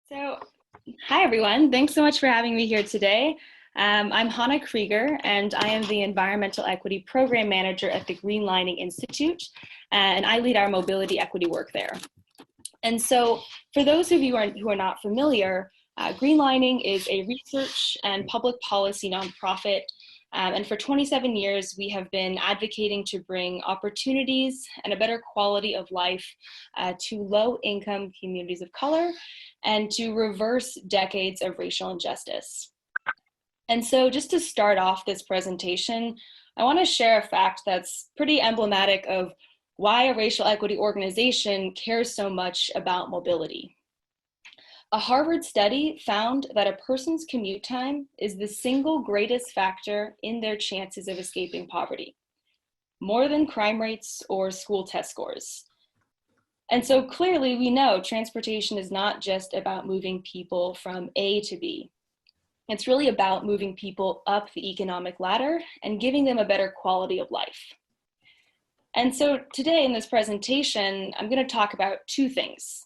So, hi everyone. Thanks so much for having me here today. I'm Hana Creger, and I am the Environmental Equity Program Manager at the Greenlining Institute, and I lead our mobility equity work there. And so, for those of you who are not familiar, Greenlining is a research and public policy nonprofit. And for 27 years, we have been advocating to bring opportunities and a better quality of life to low-income communities of color and to reverse decades of racial injustice. And so just to start off this presentation, I want to share a fact that's pretty emblematic of why a racial equity organization cares so much about mobility. A Harvard study found that a person's commute time is the single greatest factor in their chances of escaping poverty, more than crime rates or school test scores. And so clearly we know transportation is not just about moving people from A to B. It's really about moving people up the economic ladder and giving them a better quality of life. And so today in this presentation, I'm going to talk about two things.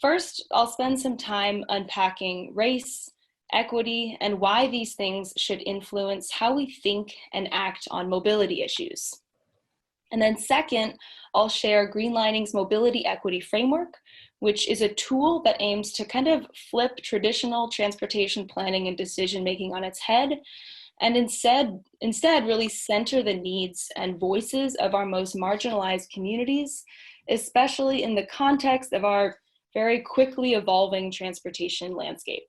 First, I'll spend some time unpacking race, equity, and why these things should influence how we think and act on mobility issues. And then second, I'll share Greenlining's mobility equity framework, which is a tool that aims to kind of flip traditional transportation planning and decision making on its head, and instead really center the needs and voices of our most marginalized communities, especially in the context of our very quickly evolving transportation landscape.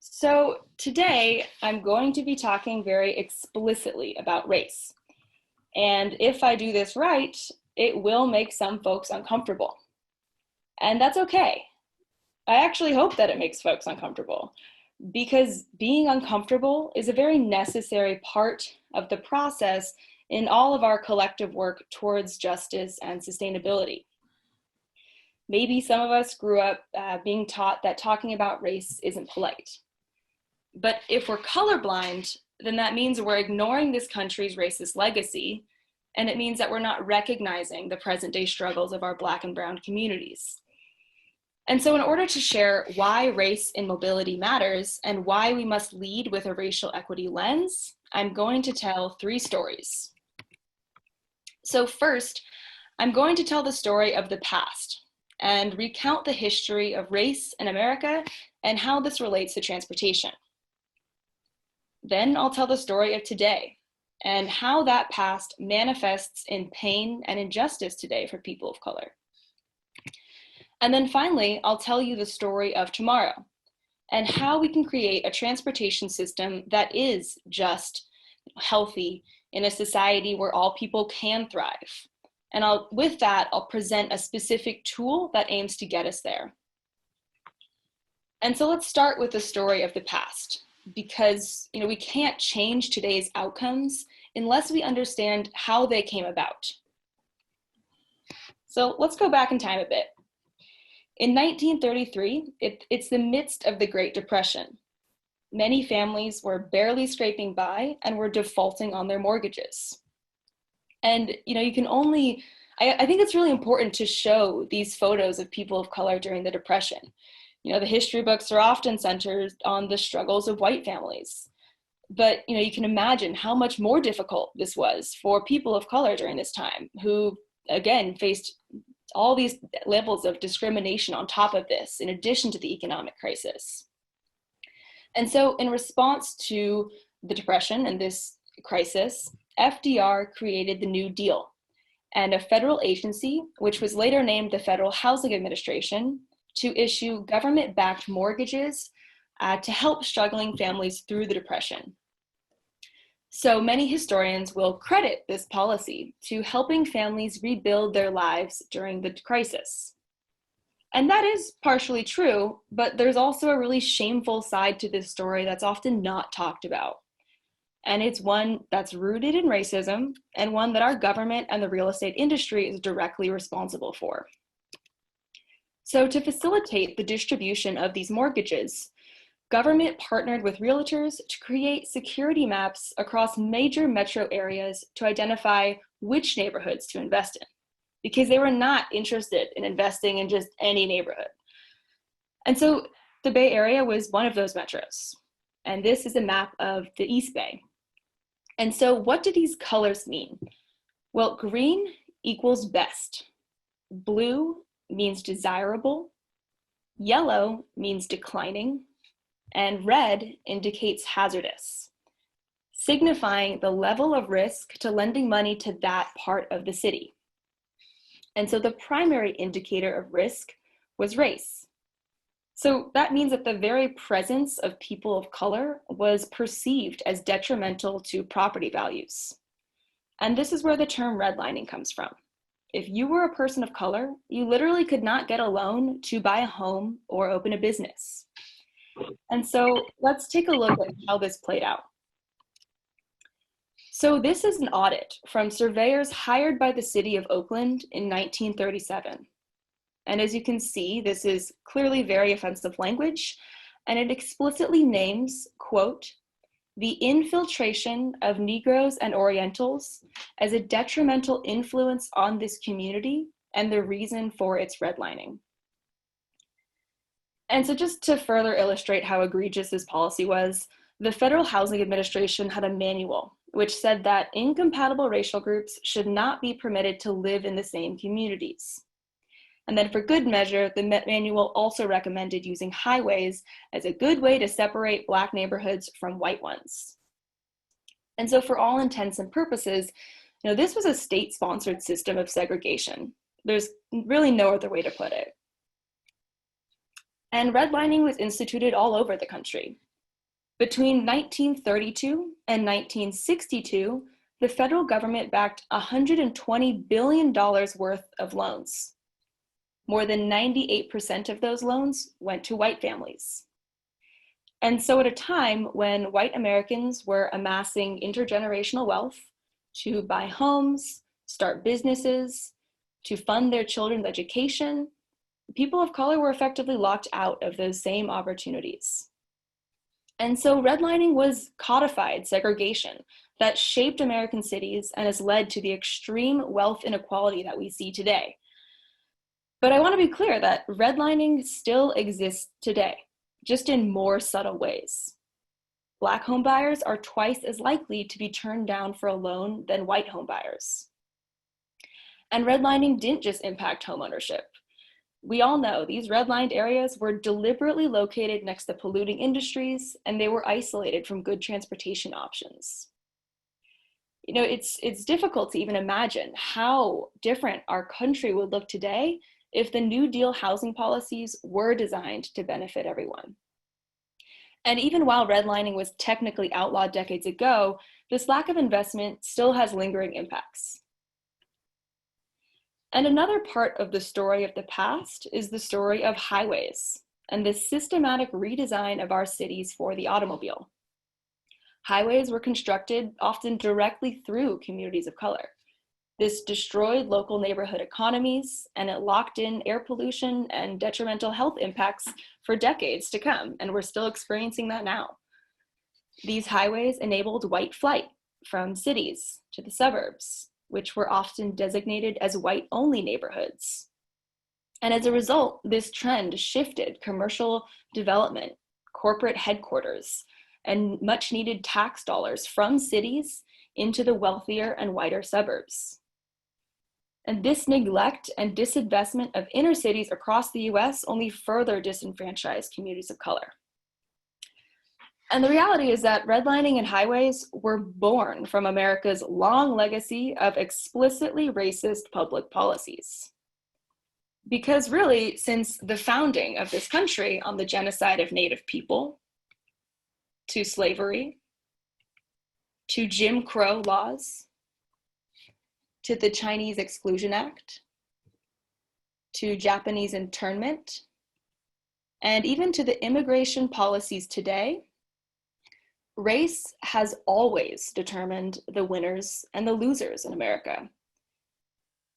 So today, I'm going to be talking very explicitly about race. And if I do this right, it will make some folks uncomfortable. And that's okay. I actually hope that it makes folks uncomfortable, because being uncomfortable is a very necessary part of the process in all of our collective work towards justice and sustainability. Maybe some of us grew up being taught that talking about race isn't polite. But if we're colorblind, then that means we're ignoring this country's racist legacy, and it means that we're not recognizing the present-day struggles of our Black and Brown communities. And so in order to share why race in mobility matters and why we must lead with a racial equity lens, I'm going to tell three stories. So first, I'm going to tell the story of the past and recount the history of race in America and how this relates to transportation. Then I'll tell the story of today and how that past manifests in pain and injustice today for people of color. And then finally, I'll tell you the story of tomorrow and how we can create a transportation system that is just, healthy, in a society where all people can thrive. And with that, I'll present a specific tool that aims to get us there. And so let's start with the story of the past, because we can't change today's outcomes unless we understand how they came about. So let's go back in time a bit. In 1933, it's the midst of the Great Depression. Many families were barely scraping by and were defaulting on their mortgages. And you can only, I think it's really important to show these photos of people of color during the Depression. The history books are often centered on the struggles of white families. But you can imagine how much more difficult this was for people of color during this time, who again faced all these levels of discrimination on top of this, in addition to the economic crisis. And so in response to the Depression and this crisis, FDR created the New Deal and a federal agency, which was later named the Federal Housing Administration, to issue government-backed mortgages to help struggling families through the Depression. So many historians will credit this policy to helping families rebuild their lives during the crisis. And that is partially true, but there's also a really shameful side to this story that's often not talked about. And it's one that's rooted in racism and one that our government and the real estate industry is directly responsible for. So to facilitate the distribution of these mortgages, government partnered with realtors to create security maps across major metro areas to identify which neighborhoods to invest in. because they were not interested in investing in just any neighborhood. And so the Bay Area was one of those metros. And this is a map of the East Bay. And so what do these colors mean? Well, green equals best. Blue means desirable. Yellow means declining. And red indicates hazardous, signifying the level of risk to lending money to that part of the city. And so the primary indicator of risk was race. So that means that the very presence of people of color was perceived as detrimental to property values. And this is where the term redlining comes from. If you were a person of color, you literally could not get a loan to buy a home or open a business. And so let's take a look at how this played out. So this is an audit from surveyors hired by the city of Oakland in 1937. And as you can see, this is clearly very offensive language, and it explicitly names, quote, the infiltration of Negroes and Orientals as a detrimental influence on this community and the reason for its redlining. And so just to further illustrate how egregious this policy was, the Federal Housing Administration had a manual which said that incompatible racial groups should not be permitted to live in the same communities. And then for good measure, the manual also recommended using highways as a good way to separate Black neighborhoods from white ones. And so for all intents and purposes, this was a state-sponsored system of segregation. There's really no other way to put it. And redlining was instituted all over the country. Between 1932 and 1962, the federal government backed $120 billion worth of loans. More than 98% of those loans went to white families. And so at a time when white Americans were amassing intergenerational wealth to buy homes, start businesses, to fund their children's education, people of color were effectively locked out of those same opportunities. And so redlining was codified segregation that shaped American cities and has led to the extreme wealth inequality that we see today. But I want to be clear that redlining still exists today, just in more subtle ways. Black homebuyers are twice as likely to be turned down for a loan than white homebuyers. And redlining didn't just impact homeownership. We all know these redlined areas were deliberately located next to polluting industries, and they were isolated from good transportation options. It's difficult to even imagine how different our country would look today if the New Deal housing policies were designed to benefit everyone. And even while redlining was technically outlawed decades ago, this lack of investment still has lingering impacts. And another part of the story of the past is the story of highways and the systematic redesign of our cities for the automobile. Highways were constructed often directly through communities of color. This destroyed local neighborhood economies, and it locked in air pollution and detrimental health impacts for decades to come, and we're still experiencing that now. These highways enabled white flight from cities to the suburbs, which were often designated as white-only neighborhoods. And as a result, this trend shifted commercial development, corporate headquarters, and much-needed tax dollars from cities into the wealthier and whiter suburbs. And this neglect and disinvestment of inner cities across the US only further disenfranchised communities of color. And the reality is that redlining and highways were born from America's long legacy of explicitly racist public policies. Because really, since the founding of this country on the genocide of Native people, to slavery, to Jim Crow laws, to the Chinese Exclusion Act, to Japanese internment, and even to the immigration policies today, race has always determined the winners and the losers in America.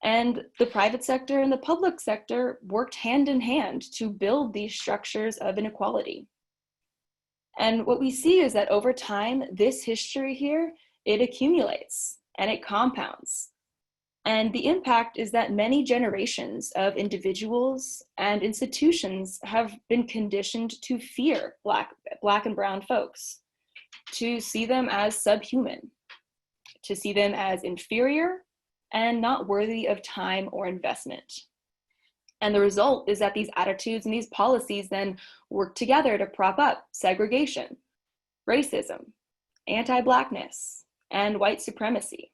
And the private sector and the public sector worked hand in hand to build these structures of inequality. And what we see is that over time, this history here, it accumulates and it compounds. And the impact is that many generations of individuals and institutions have been conditioned to fear Black and brown folks, to see them as subhuman, to see them as inferior and not worthy of time or investment. And the result is that these attitudes and these policies then work together to prop up segregation, racism, anti-Blackness, and white supremacy.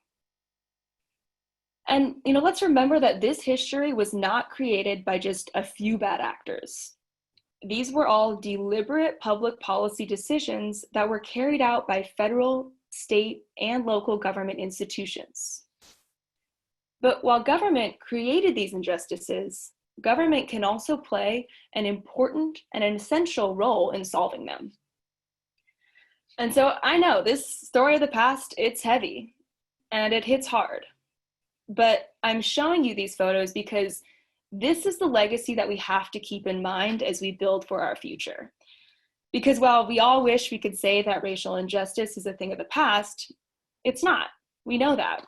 And let's remember that this history was not created by just a few bad actors. These were all deliberate public policy decisions that were carried out by federal, state, and local government institutions. But while government created these injustices, government can also play an important and an essential role in solving them. And so I know this story of the past, it's heavy and it hits hard. But I'm showing you these photos because this is the legacy that we have to keep in mind as we build for our future. Because while we all wish we could say that racial injustice is a thing of the past, it's not. We know that.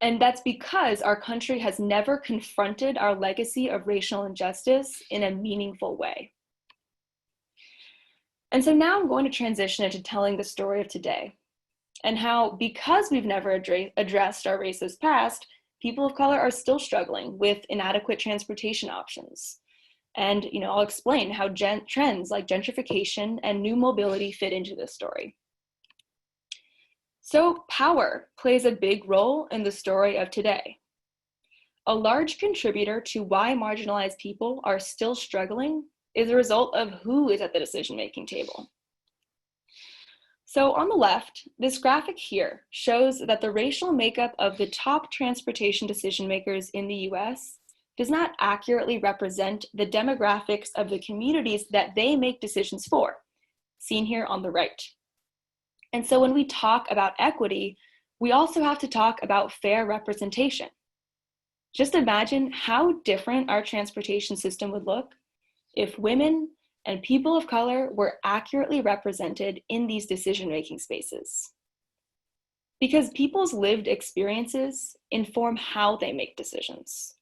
And that's because our country has never confronted our legacy of racial injustice in a meaningful way. And so now I'm going to transition into telling the story of today, and how, because we've never addressed our racist past, people of color are still struggling with inadequate transportation options. And I'll explain how trends like gentrification and new mobility fit into this story. So power plays a big role in the story of today. A large contributor to why marginalized people are still struggling is a result of who is at the decision-making table. So on the left, this graphic here shows that the racial makeup of the top transportation decision makers in the US does not accurately represent the demographics of the communities that they make decisions for, seen here on the right. And so when we talk about equity, we also have to talk about fair representation. Just imagine how different our transportation system would look if women and people of color were accurately represented in these decision-making spaces. Because people's lived experiences inform how they make decisions.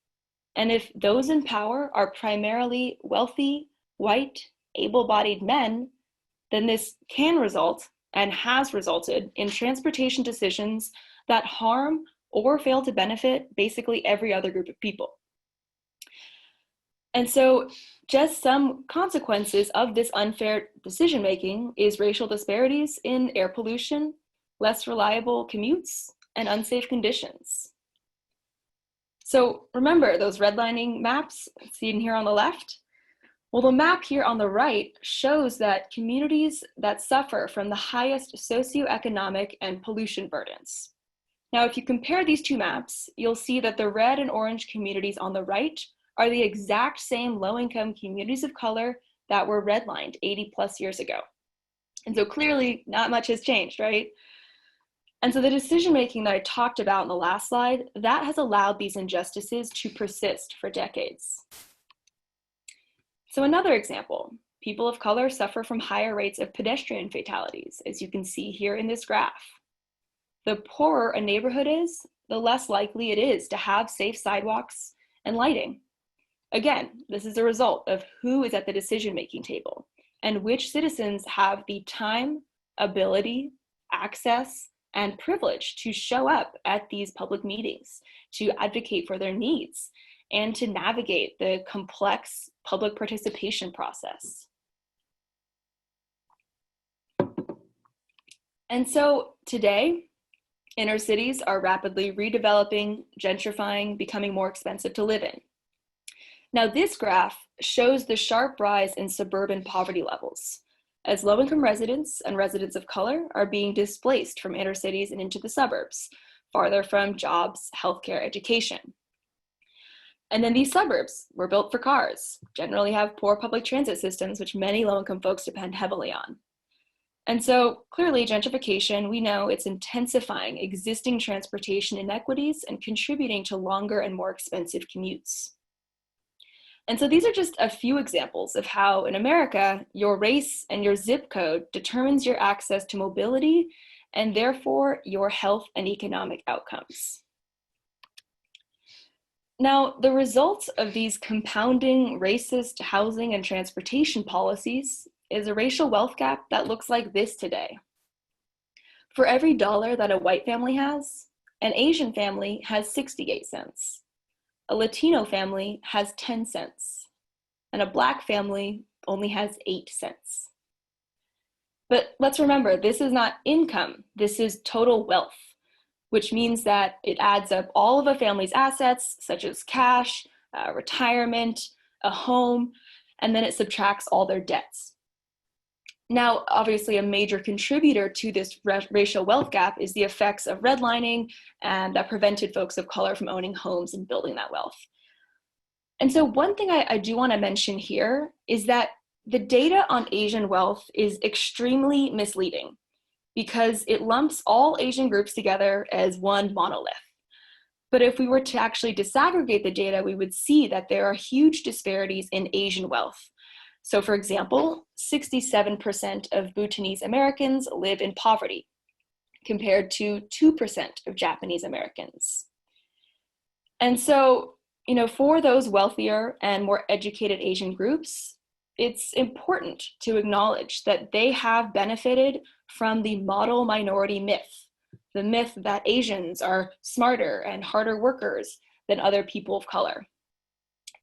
And if those in power are primarily wealthy, white, able-bodied men, then this can result and has resulted in transportation decisions that harm or fail to benefit basically every other group of people. And so just some consequences of this unfair decision-making is racial disparities in air pollution, less reliable commutes, and unsafe conditions. So remember those redlining maps seen here on the left? Well, the map here on the right shows that communities that suffer from the highest socioeconomic and pollution burdens. Now, if you compare these two maps, you'll see that the red and orange communities on the right are the exact same low-income communities of color that were redlined 80 plus years ago. And so clearly not much has changed, right? And so the decision-making that I talked about in the last slide, that has allowed these injustices to persist for decades. So another example, people of color suffer from higher rates of pedestrian fatalities, as you can see here in this graph. The poorer a neighborhood is, the less likely it is to have safe sidewalks and lighting. Again, this is a result of who is at the decision-making table and which citizens have the time, ability, access, and privilege to show up at these public meetings, to advocate for their needs, and to navigate the complex public participation process. And so today, inner cities are rapidly redeveloping, gentrifying, becoming more expensive to live in. Now, this graph shows the sharp rise in suburban poverty levels, as low-income residents and residents of color are being displaced from inner cities and into the suburbs, farther from jobs, healthcare, education. And then these suburbs were built for cars, generally have poor public transit systems, which many low-income folks depend heavily on. And so clearly gentrification, we know it's intensifying existing transportation inequities and contributing to longer and more expensive commutes. And so these are just a few examples of how in America, your race and your zip code determines your access to mobility and therefore your health and economic outcomes. Now, the results of these compounding racist housing and transportation policies is a racial wealth gap that looks like this today. For every dollar that a white family has, an Asian family has 68 cents, a Latino family has 10 cents, and a Black family only has 8 cents. But let's remember, this is not income, this is total wealth, which means that it adds up all of a family's assets, such as cash, retirement, a home, and then it subtracts all their debts. Now, obviously, a major contributor to this racial wealth gap is the effects of redlining and that prevented folks of color from owning homes and building that wealth. And so one thing I do want to mention here is that the data on Asian wealth is extremely misleading because it lumps all Asian groups together as one monolith. But if we were to actually disaggregate the data, we would see that there are huge disparities in Asian wealth. So for example, 67% of Bhutanese Americans live in poverty, compared to 2% of Japanese Americans. And so, for those wealthier and more educated Asian groups, it's important to acknowledge that they have benefited from the model minority myth, the myth that Asians are smarter and harder workers than other people of color.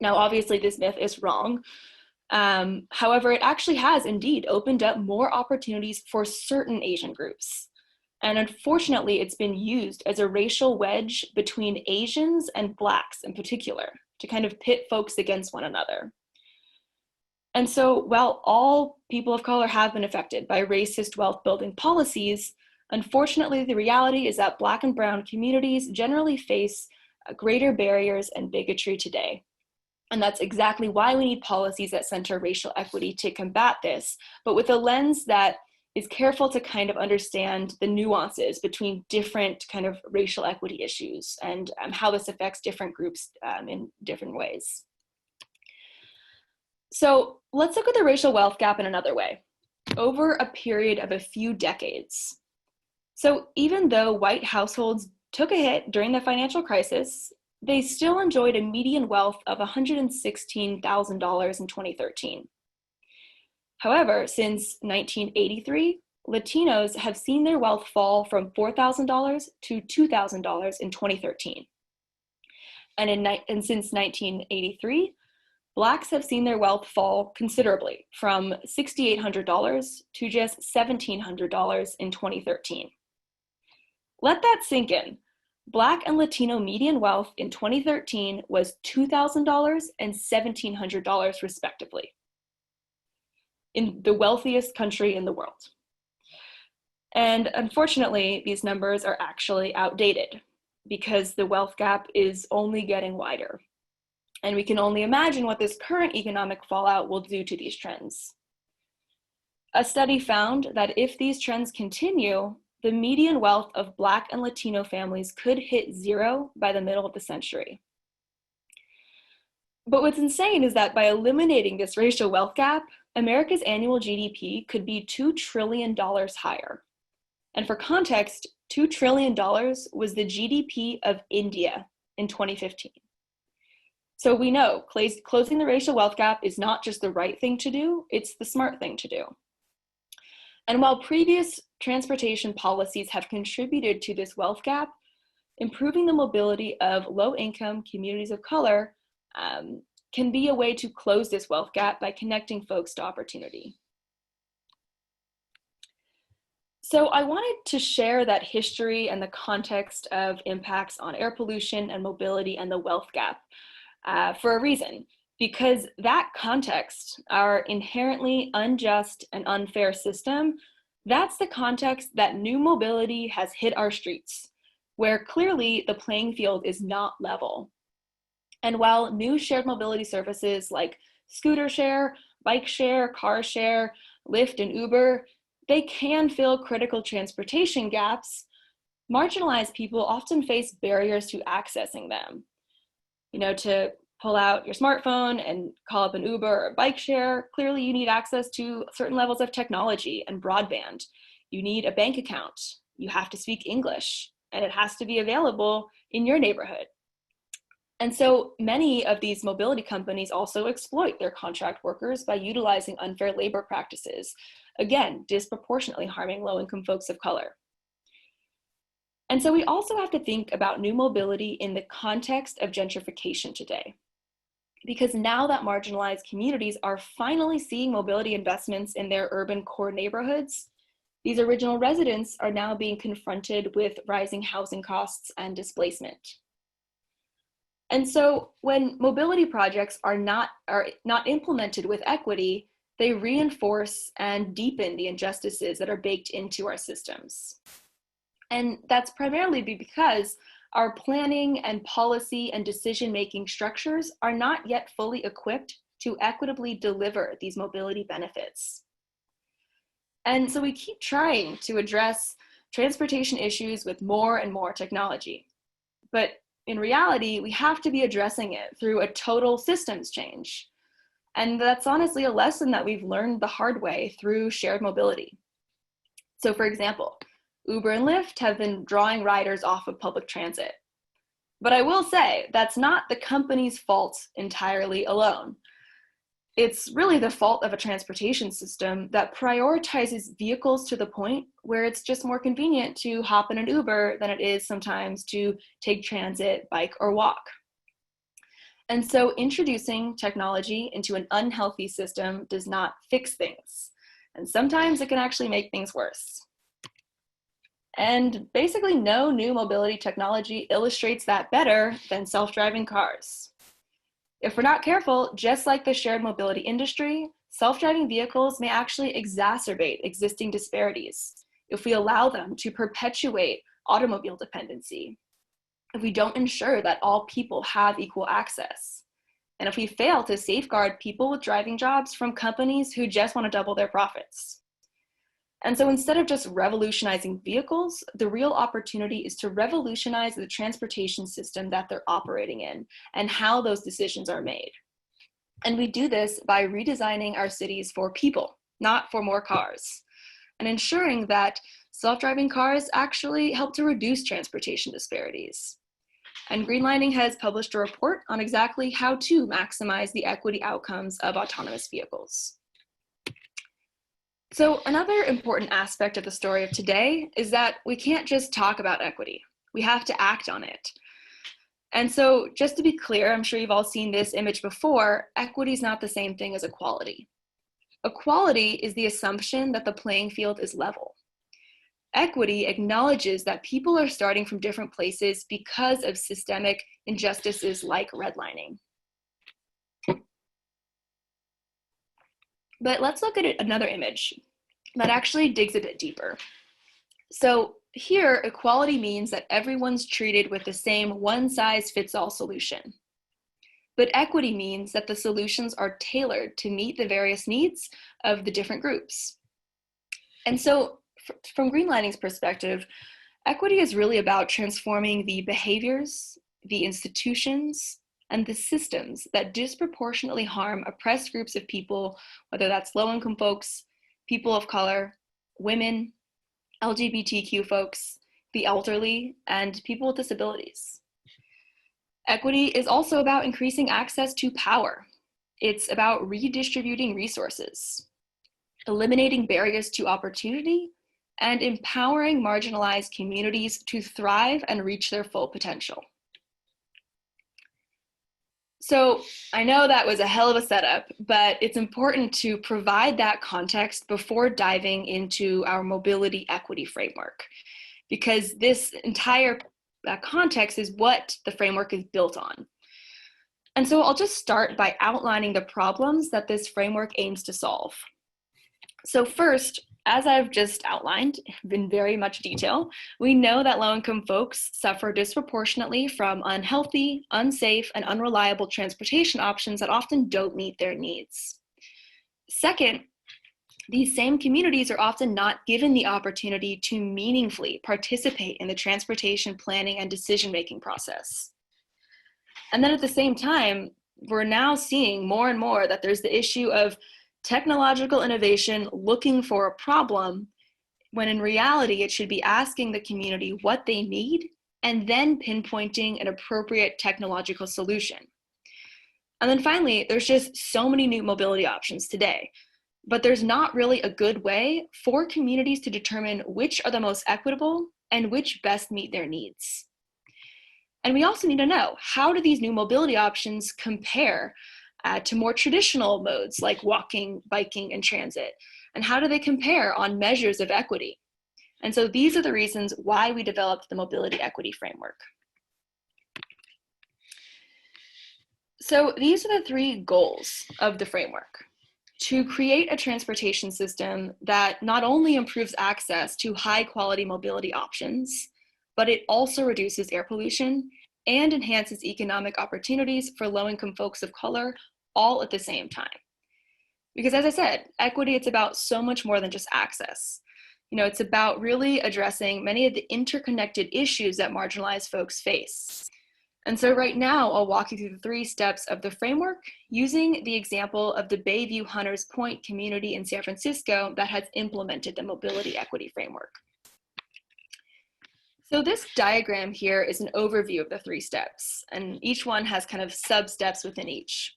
Now, obviously, this myth is wrong. However, it actually has indeed opened up more opportunities for certain Asian groups. And unfortunately, it's been used as a racial wedge between Asians and Blacks in particular, to kind of pit folks against one another. And so while all people of color have been affected by racist wealth building policies, unfortunately, the reality is that Black and brown communities generally face greater barriers and bigotry today. And that's exactly why we need policies that center racial equity to combat this, but with a lens that is careful to kind of understand the nuances between different kind of racial equity issues and how this affects different groups in different ways. So let's look at the racial wealth gap in another way, over a period of a few decades. So even though white households took a hit during the financial crisis, they still enjoyed a median wealth of $116,000 in 2013. However, since 1983, Latinos have seen their wealth fall from $4,000 to $2,000 in 2013. And since 1983, Blacks have seen their wealth fall considerably from $6,800 to just $1,700 in 2013. Let that sink in. Black and Latino median wealth in 2013 was $2,000 and $1,700 respectively, in the wealthiest country in the world. And unfortunately, these numbers are actually outdated because the wealth gap is only getting wider. And we can only imagine what this current economic fallout will do to these trends. A study found that if these trends continue, the median wealth of Black and Latino families could hit zero by the middle of the century. But what's insane is that by eliminating this racial wealth gap, America's annual GDP could be $2 trillion higher. And for context, $2 trillion was the GDP of India in 2015. So we know closing the racial wealth gap is not just the right thing to do, it's the smart thing to do. And while previous transportation policies have contributed to this wealth gap, improving the mobility of low-income communities of color can be a way to close this wealth gap by connecting folks to opportunity. So I wanted to share that history and the context of impacts on air pollution and mobility and the wealth gap for a reason, because that context, our inherently unjust and unfair system, that's the context that new mobility has hit our streets, where clearly the playing field is not level. And while new shared mobility services like scooter share, bike share, car share, Lyft, and Uber, they can fill critical transportation gaps, marginalized people often face barriers to accessing them. To pull out your smartphone and call up an Uber or a bike share, clearly you need access to certain levels of technology and broadband. You need a bank account. You have to speak English, and it has to be available in your neighborhood. And so many of these mobility companies also exploit their contract workers by utilizing unfair labor practices, again, disproportionately harming low-income folks of color. And so we also have to think about new mobility in the context of gentrification today. Because now that marginalized communities are finally seeing mobility investments in their urban core neighborhoods, these original residents are now being confronted with rising housing costs and displacement. And so when mobility projects are not implemented with equity, they reinforce and deepen the injustices that are baked into our systems. And that's primarily because our planning and policy and decision-making structures are not yet fully equipped to equitably deliver these mobility benefits. And so we keep trying to address transportation issues with more and more technology. But in reality, we have to be addressing it through a total systems change. And that's honestly a lesson that we've learned the hard way through shared mobility. So for example, Uber and Lyft have been drawing riders off of public transit. But I will say that's not the company's fault entirely alone. It's really the fault of a transportation system that prioritizes vehicles to the point where it's just more convenient to hop in an Uber than it is sometimes to take transit, bike, or walk. And so introducing technology into an unhealthy system does not fix things. And sometimes it can actually make things worse. And basically no new mobility technology illustrates that better than self-driving cars. If we're not careful, just like the shared mobility industry, self-driving vehicles may actually exacerbate existing disparities if we allow them to perpetuate automobile dependency, if we don't ensure that all people have equal access, and if we fail to safeguard people with driving jobs from companies who just want to double their profits. And so instead of just revolutionizing vehicles, the real opportunity is to revolutionize the transportation system that they're operating in and how those decisions are made. And we do this by redesigning our cities for people, not for more cars, and ensuring that self-driving cars actually help to reduce transportation disparities. And Greenlining has published a report on exactly how to maximize the equity outcomes of autonomous vehicles. So another important aspect of the story of today is that we can't just talk about equity. We have to act on it. And so just to be clear, I'm sure you've all seen this image before, equity is not the same thing as equality. Equality is the assumption that the playing field is level. Equity acknowledges that people are starting from different places because of systemic injustices like redlining. But let's look at another image that actually digs a bit deeper. So here, equality means that everyone's treated with the same one-size-fits-all solution. But equity means that the solutions are tailored to meet the various needs of the different groups. And so from Greenlining's perspective, equity is really about transforming the behaviors, the institutions, and the systems that disproportionately harm oppressed groups of people, whether that's low-income folks, people of color, women, LGBTQ folks, the elderly, and people with disabilities. Equity is also about increasing access to power. It's about redistributing resources, eliminating barriers to opportunity, and empowering marginalized communities to thrive and reach their full potential. So I know that was a hell of a setup, but it's important to provide that context before diving into our mobility equity framework, because this entire context is what the framework is built on. And so I'll just start by outlining the problems that this framework aims to solve. So first, as I've just outlined in very much detail, we know that low-income folks suffer disproportionately from unhealthy, unsafe, and unreliable transportation options that often don't meet their needs. Second, these same communities are often not given the opportunity to meaningfully participate in the transportation planning and decision-making process. And then at the same time, we're now seeing more and more that there's the issue of technological innovation looking for a problem, when in reality it should be asking the community what they need and then pinpointing an appropriate technological solution. And then finally, there's just so many new mobility options today, but there's not really a good way for communities to determine which are the most equitable and which best meet their needs. And we also need to know, how do these new mobility options compare to more traditional modes like walking, biking, and transit? And how do they compare on measures of equity? And so these are the reasons why we developed the Mobility Equity Framework. So these are the three goals of the framework: to create a transportation system that not only improves access to high quality mobility options, but it also reduces air pollution and enhances economic opportunities for low-income folks of color all at the same time. Because as I said, equity, it's about so much more than just access. It's about really addressing many of the interconnected issues that marginalized folks face. And so right now, I'll walk you through the 3 steps of the framework using the example of the Bayview Hunters Point community in San Francisco that has implemented the Mobility Equity Framework. So this diagram here is an overview of the 3 steps, and each one has kind of sub-steps within each.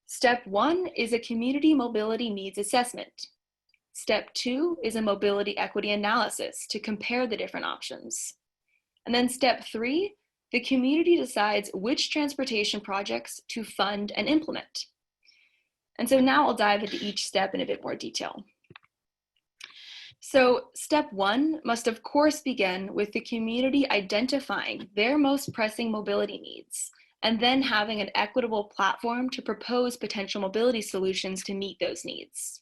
Step 1 is a community mobility needs assessment. Step 2 is a mobility equity analysis to compare the different options. And then step 3, the community decides which transportation projects to fund and implement. And so now I'll dive into each step in a bit more detail. So step 1 must of course begin with the community identifying their most pressing mobility needs, and then having an equitable platform to propose potential mobility solutions to meet those needs.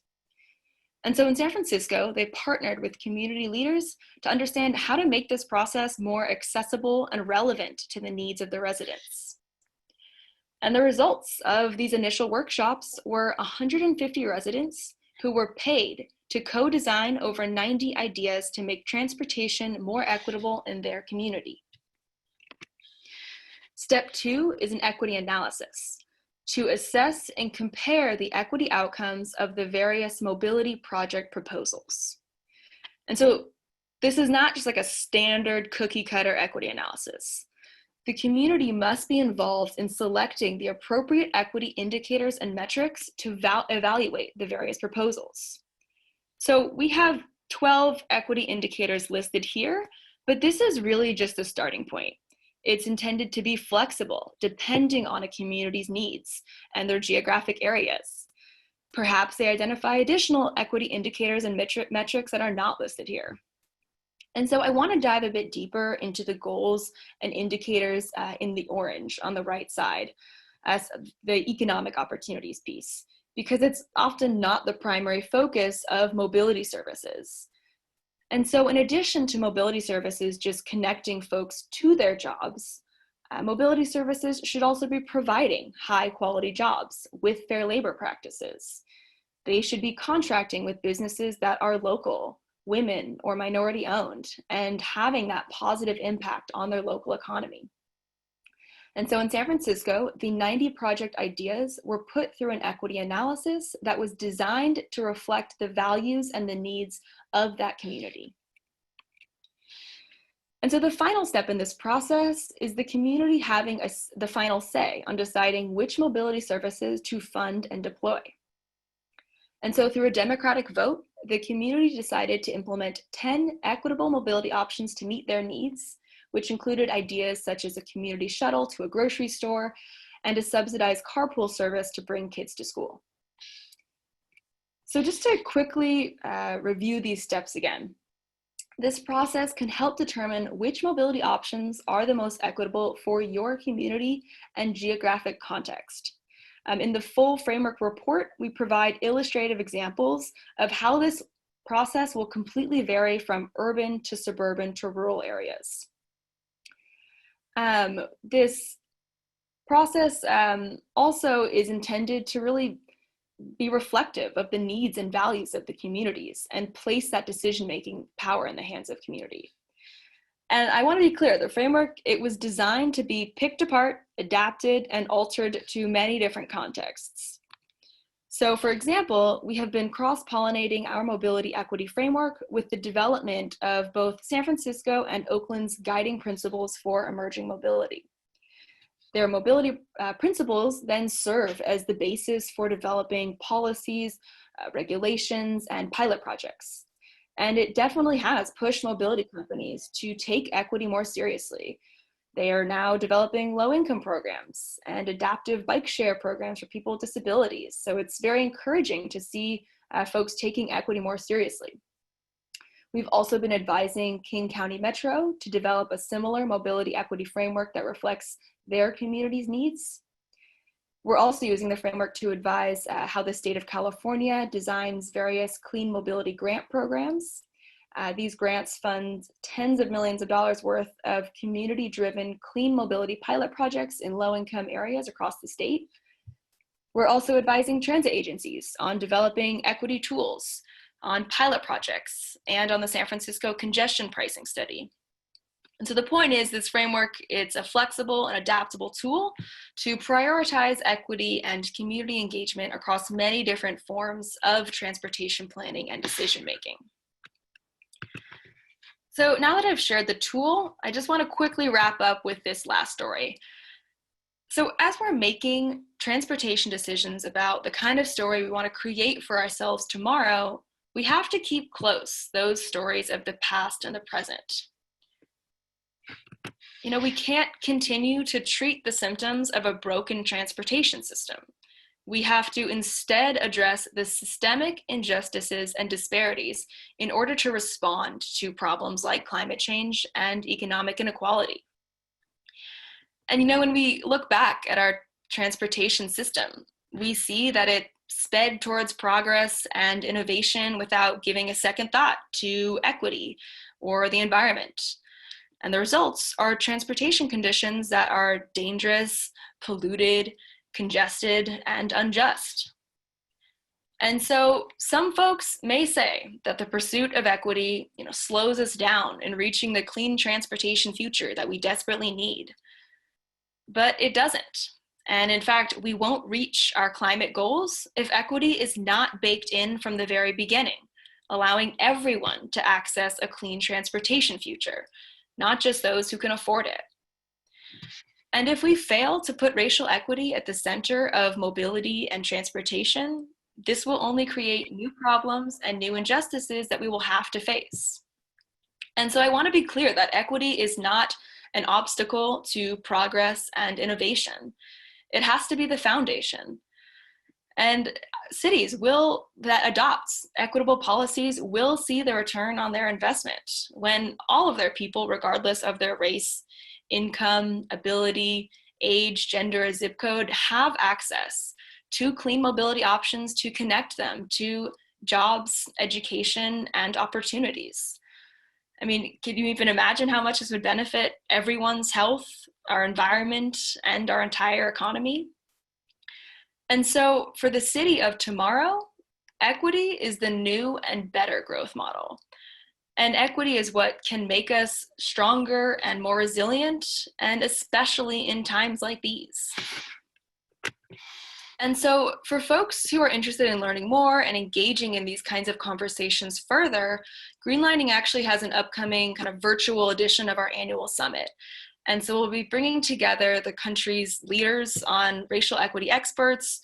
And so in San Francisco, they partnered with community leaders to understand how to make this process more accessible and relevant to the needs of the residents. And the results of these initial workshops were 150 residents who were paid to co-design over 90 ideas to make transportation more equitable in their community. Step 2 is an equity analysis to assess and compare the equity outcomes of the various mobility project proposals. And so this is not just like a standard cookie cutter equity analysis. The community must be involved in selecting the appropriate equity indicators and metrics to evaluate the various proposals. So we have 12 equity indicators listed here, but this is really just a starting point. It's intended to be flexible, depending on a community's needs and their geographic areas. Perhaps they identify additional equity indicators and metrics that are not listed here. And so I want to dive a bit deeper into the goals and indicators in the orange on the right side as the economic opportunities piece, because it's often not the primary focus of mobility services. And so in addition to mobility services just connecting folks to their jobs, mobility services should also be providing high quality jobs with fair labor practices. They should be contracting with businesses that are local, women, or minority owned, and having that positive impact on their local economy. And so in San Francisco, the 90 project ideas were put through an equity analysis that was designed to reflect the values and the needs of that community. And so the final step in this process is the community having the final say on deciding which mobility services to fund and deploy. And so through a democratic vote, the community decided to implement 10 equitable mobility options to meet their needs, which included ideas such as a community shuttle to a grocery store and a subsidized carpool service to bring kids to school. So just to quickly review these steps again, this process can help determine which mobility options are the most equitable for your community and geographic context. In the full framework report, we provide illustrative examples of how this process will completely vary from urban to suburban to rural areas. This process also is intended to really be reflective of the needs and values of the communities and place that decision-making power in the hands of community. And I want to be clear, the framework, it was designed to be picked apart, adapted, and altered to many different contexts. So for example, we have been cross-pollinating our mobility equity framework with the development of both San Francisco and Oakland's guiding principles for emerging mobility. Their mobility principles then serve as the basis for developing policies, regulations, and pilot projects. And it definitely has pushed mobility companies to take equity more seriously. They are now developing low-income programs and adaptive bike share programs for people with disabilities. So it's very encouraging to see folks taking equity more seriously. We've also been advising King County Metro to develop a similar mobility equity framework that reflects their community's needs. We're also using the framework to advise how the state of California designs various clean mobility grant programs. These grants fund tens of millions of dollars worth of community-driven clean mobility pilot projects in low-income areas across the state. We're also advising transit agencies on developing equity tools, on pilot projects, and on the San Francisco congestion pricing study. And so the point is, this framework, it's a flexible and adaptable tool to prioritize equity and community engagement across many different forms of transportation planning and decision-making. So now that I've shared the tool, I just want to quickly wrap up with this last story. So as we're making transportation decisions about the kind of story we want to create for ourselves tomorrow, we have to keep close those stories of the past and the present. We can't continue to treat the symptoms of a broken transportation system. We have to instead address the systemic injustices and disparities in order to respond to problems like climate change and economic inequality. And when we look back at our transportation system, we see that it sped towards progress and innovation without giving a second thought to equity or the environment. And the results are transportation conditions that are dangerous, polluted, congested, and unjust. And so some folks may say that the pursuit of equity, slows us down in reaching the clean transportation future that we desperately need. But it doesn't. And in fact, we won't reach our climate goals if equity is not baked in from the very beginning, allowing everyone to access a clean transportation future, not just those who can afford it. And if we fail to put racial equity at the center of mobility and transportation, this will only create new problems and new injustices that we will have to face. And so I want to be clear that equity is not an obstacle to progress and innovation. It has to be the foundation. And cities that adopt equitable policies will see the return on their investment when all of their people, regardless of their race, income, ability, age, gender, or zip code, have access to clean mobility options to connect them to jobs, education, and opportunities. I mean, can you even imagine how much this would benefit everyone's health, our environment, and our entire economy? And so for the city of tomorrow, equity is the new and better growth model. And equity is what can make us stronger and more resilient, and especially in times like these. And so for folks who are interested in learning more and engaging in these kinds of conversations further, Greenlining actually has an upcoming kind of virtual edition of our annual summit. And so we'll be bringing together the country's leaders on racial equity experts,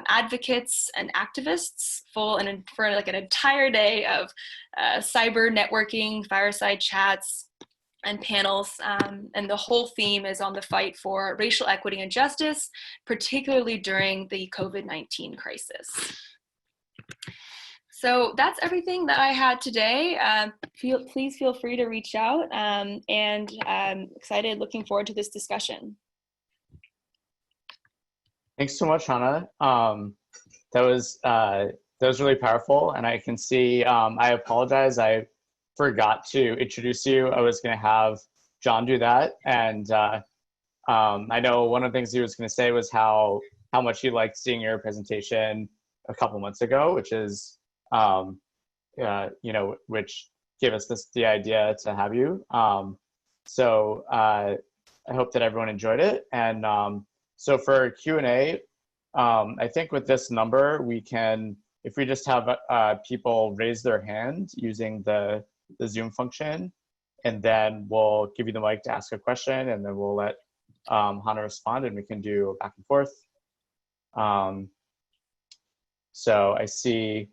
advocates, and activists for like an entire day of cyber networking, fireside chats, and panels. And the whole theme is on the fight for racial equity and justice, particularly during the COVID-19 crisis. So that's everything that I had today. Please feel free to reach out, and I'm excited, looking forward to this discussion. Thanks so much, Hana. That was really powerful, and I can see. I apologize, I forgot to introduce you. I was going to have John do that, and I know one of the things he was going to say was how much he liked seeing your presentation a couple months ago, which is which gave us the idea to have you. So I hope that everyone enjoyed it, and so for Q&A, I think with this number, we can, if we just have people raise their hand using the Zoom function, and then we'll give you the mic to ask a question, and then we'll let Hana respond, and we can do a back and forth. So I see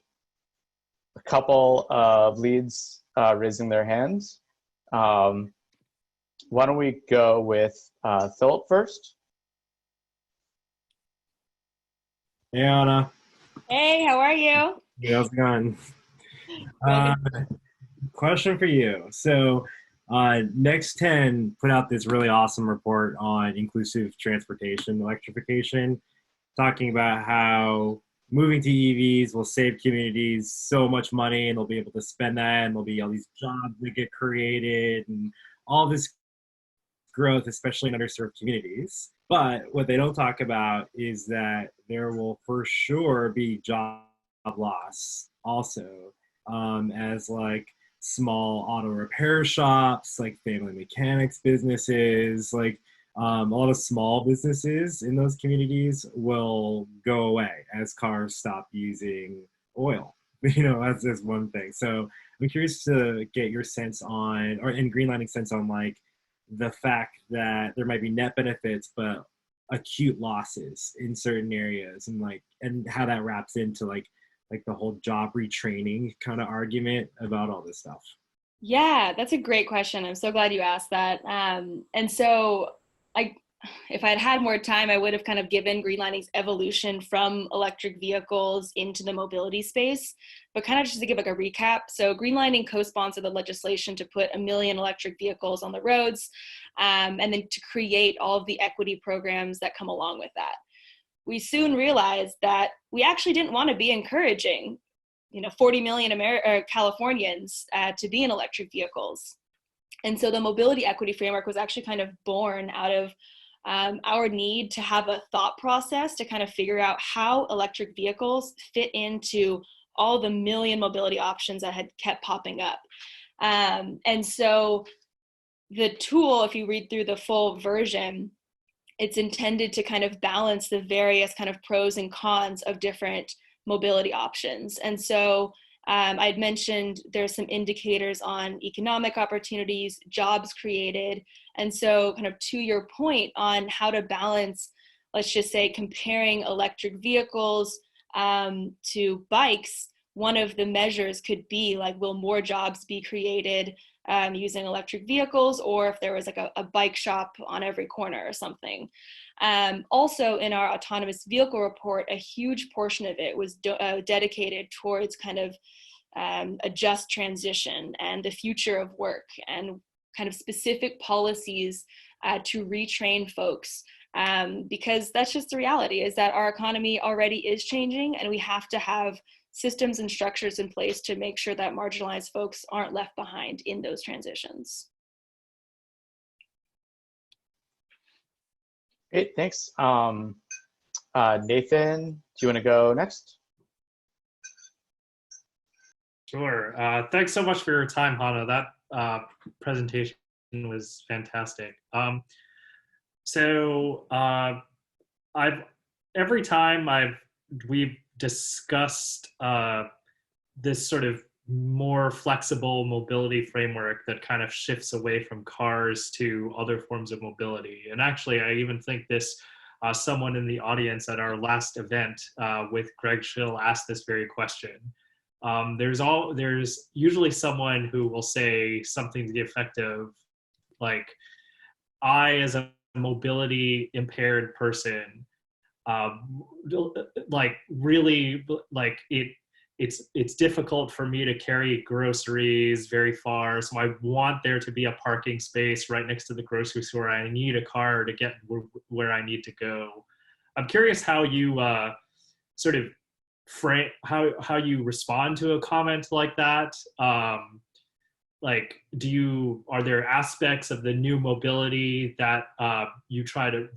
a couple of leads raising their hands. Why don't we go with Philip first? Hey, Anna. Hey, how are you? Hey, how's it going? Good. Question for you. So, Next 10 put out this really awesome report on inclusive transportation electrification, talking about how moving to EVs will save communities so much money, and they'll be able to spend that, and there'll be all these jobs that get created, and all this growth, especially in underserved communities. But what they don't talk about is that there will for sure be job loss also, as like small auto repair shops, like family mechanics businesses, like a lot of small businesses in those communities will go away as cars stop using oil. That's just one thing. So I'm curious to get your sense on, or in Greenlining sense on, like the fact that there might be net benefits, but acute losses in certain areas, and how that wraps into like the whole job retraining kind of argument about all this stuff. Yeah, that's a great question. I'm so glad you asked that. And so if I'd had more time, I would have kind of given Greenlining's evolution from electric vehicles into the mobility space, but kind of just to give like a recap. So Greenlining co-sponsored the legislation to put 1 million electric vehicles on the roads, and then to create all of the equity programs that come along with that. We soon realized that we actually didn't want to be encouraging 40 million Californians to be in electric vehicles. And so the mobility equity framework was actually kind of born out of our need to have a thought process to kind of figure out how electric vehicles fit into all the million mobility options that had kept popping up. And so the tool, if you read through the full version, it's intended to kind of balance the various kind of pros and cons of different mobility options. And so I'd mentioned there's some indicators on economic opportunities, jobs created. And so kind of to your point on how to balance, let's just say comparing electric vehicles to bikes, one of the measures could be like, will more jobs be created using electric vehicles, or if there was like a bike shop on every corner or something. Also in our autonomous vehicle report, a huge portion of it was dedicated towards kind of a just transition and the future of work, and kind of specific policies to retrain folks, because that's just the reality, is that our economy already is changing, and we have to have systems and structures in place to make sure that marginalized folks aren't left behind in those transitions. Great, thanks. Nathan, do you want to go next? Sure. Thanks so much for your time, Hana. That presentation was fantastic. Every time we've discussed this sort of more flexible mobility framework that kind of shifts away from cars to other forms of mobility. And actually, I even think this, someone in the audience at our last event with Greg Schill asked this very question. There's usually someone who will say something to the effect of, like, I, as a mobility impaired person, it's difficult for me to carry groceries very far, so I want there to be a parking space right next to the grocery store. I need a car to get where I need to go. I'm curious how you sort of frame, how you respond to a comment like that. Are there aspects of the new mobility that you try to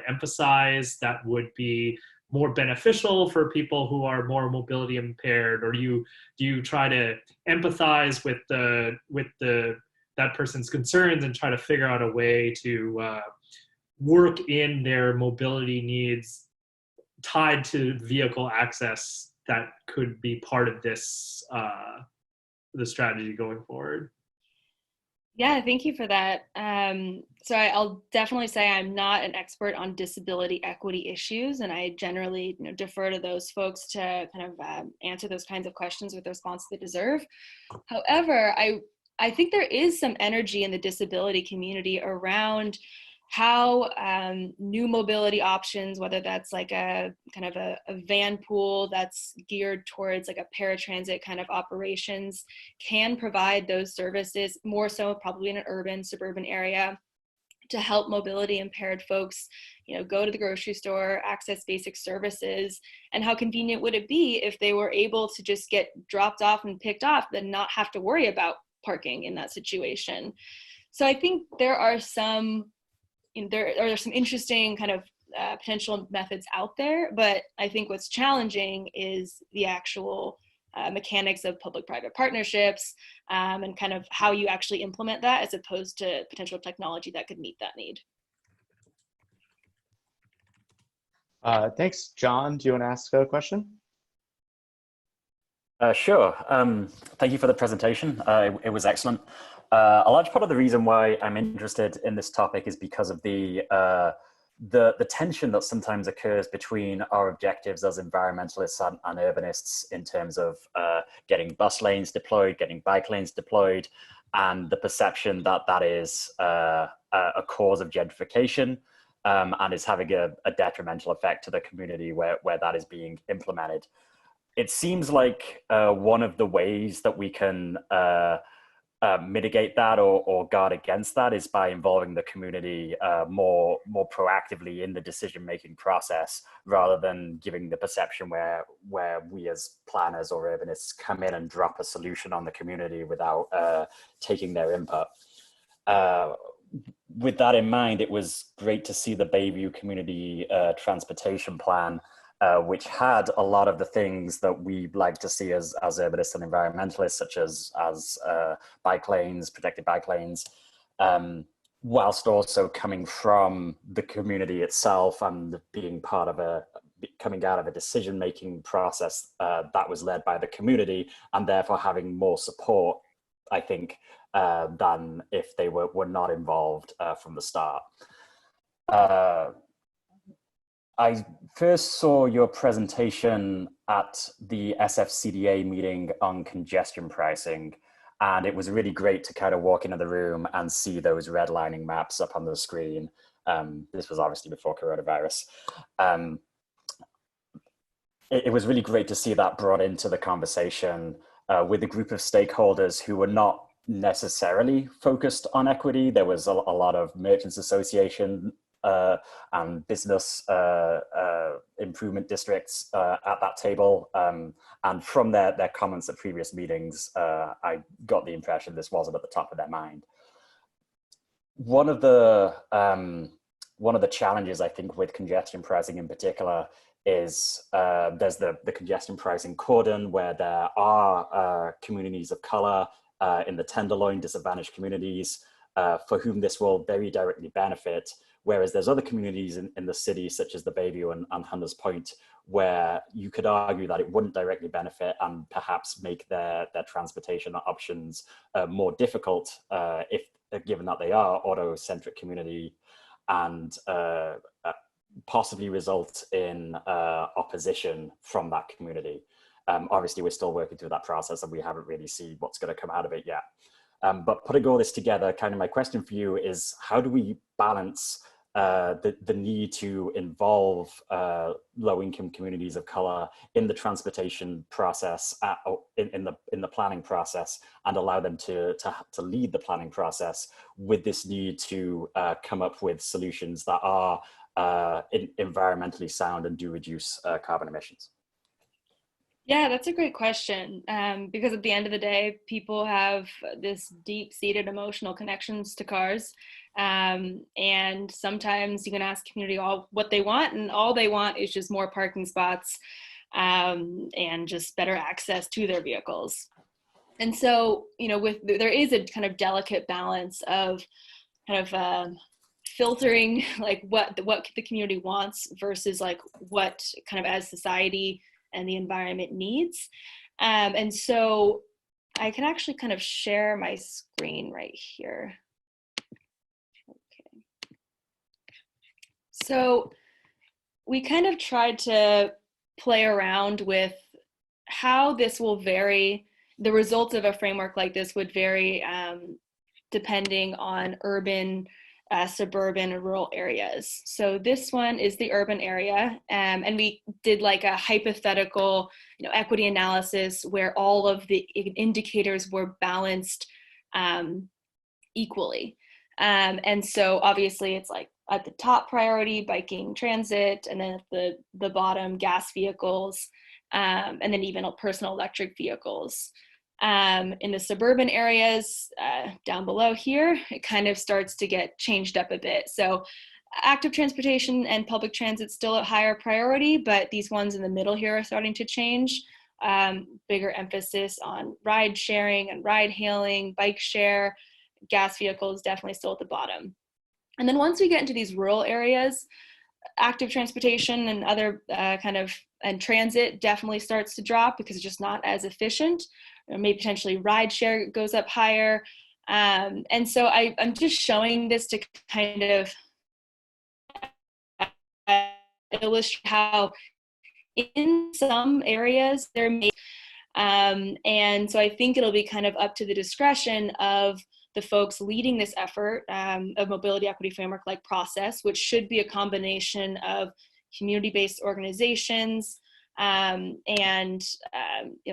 emphasize that would be more beneficial for people who are more mobility impaired, or do you try to empathize with that person's concerns and try to figure out a way to work in their mobility needs tied to vehicle access that could be part of this the strategy going forward? Yeah, thank you for that. So I'll definitely say I'm not an expert on disability equity issues, and I generally defer to those folks to kind of answer those kinds of questions with the response they deserve. However, I think there is some energy in the disability community around how new mobility options, whether that's like a kind of a van pool that's geared towards like a paratransit kind of operations, can provide those services more so probably in an urban, suburban area to help mobility impaired folks, go to the grocery store, access basic services, and how convenient would it be if they were able to just get dropped off and picked off, then not have to worry about parking in that situation. So I think there are some interesting kind of potential methods out there, but I think what's challenging is the actual mechanics of public-private partnerships and kind of how you actually implement that as opposed to potential technology that could meet that need. Thanks, John. Do you want to ask a question? Sure. Thank you for the presentation. It was excellent. A large part of the reason why I'm interested in this topic is because of the tension that sometimes occurs between our objectives as environmentalists and urbanists in terms of getting bus lanes deployed, getting bike lanes deployed, and the perception that that is a cause of gentrification and is having a detrimental effect to the community where that is being implemented. It seems like one of the ways that we can mitigate that or guard against that is by involving the community more proactively in the decision-making process, rather than giving the perception where we as planners or urbanists come in and drop a solution on the community without taking their input. With that in mind, it was great to see the Bayview Community Transportation Plan, which had a lot of the things that we like to see as urbanists and environmentalists, such as bike lanes, protected bike lanes, whilst also coming from the community itself and being part of coming out of a decision-making process that was led by the community, and therefore having more support, I think, than if they were not involved from the start. I first saw your presentation at the SFCDA meeting on congestion pricing, and it was really great to kind of walk into the room and see those redlining maps up on the screen. This was obviously before coronavirus. It was really great to see that brought into the conversation with a group of stakeholders who were not necessarily focused on equity. There was a lot of merchants association and business improvement districts at that table. And from their comments at previous meetings, I got the impression this wasn't at the top of their mind. One of the challenges, I think, with congestion pricing in particular is there's the congestion pricing cordon, where there are communities of color in the Tenderloin, disadvantaged communities, for whom this will very directly benefit. Whereas there's other communities in the city, such as the Bayview and Hunters Point, where you could argue that it wouldn't directly benefit and perhaps make their transportation options more difficult, if given that they are auto-centric community, and possibly result in opposition from that community. Obviously, we're still working through that process and we haven't really seen what's going to come out of it yet. But putting all this together, kind of my question for you is, how do we balance the need to involve low-income communities of color in the transportation process, in the planning process, and allow them to lead the planning process, with this need to come up with solutions that are environmentally sound and do reduce carbon emissions? Yeah, that's a great question, because at the end of the day, people have this deep-seated emotional connections to cars, and sometimes you can ask community all what they want, and all they want is just more parking spots and just better access to their vehicles. And so, there is a kind of delicate balance of kind of filtering like what the community wants versus like what kind of as society and the environment needs. And so I can actually kind of share my screen right here. Okay. So we kind of tried to play around with how this will vary. The results of a framework like this would vary depending on urban, suburban, and rural areas. So this one is the urban area, and we did like a hypothetical, equity analysis where all of the indicators were balanced equally. And so obviously it's like at the top priority, biking, transit, and then at the bottom, gas vehicles, and then even personal electric vehicles. In the suburban areas, down below here, it kind of starts to get changed up a bit. So active transportation and public transit still at higher priority, but these ones in the middle here are starting to change. Bigger emphasis on ride sharing and ride hailing, bike share, gas vehicles definitely still at the bottom. And then once we get into these rural areas, active transportation and other and transit definitely starts to drop because it's just not as efficient. Or maybe potentially ride share goes up higher. And so I'm just showing this to kind of illustrate how in some areas there may, and so I think it'll be kind of up to the discretion of the folks leading this effort of mobility equity framework like process, which should be a combination of community-based organizations and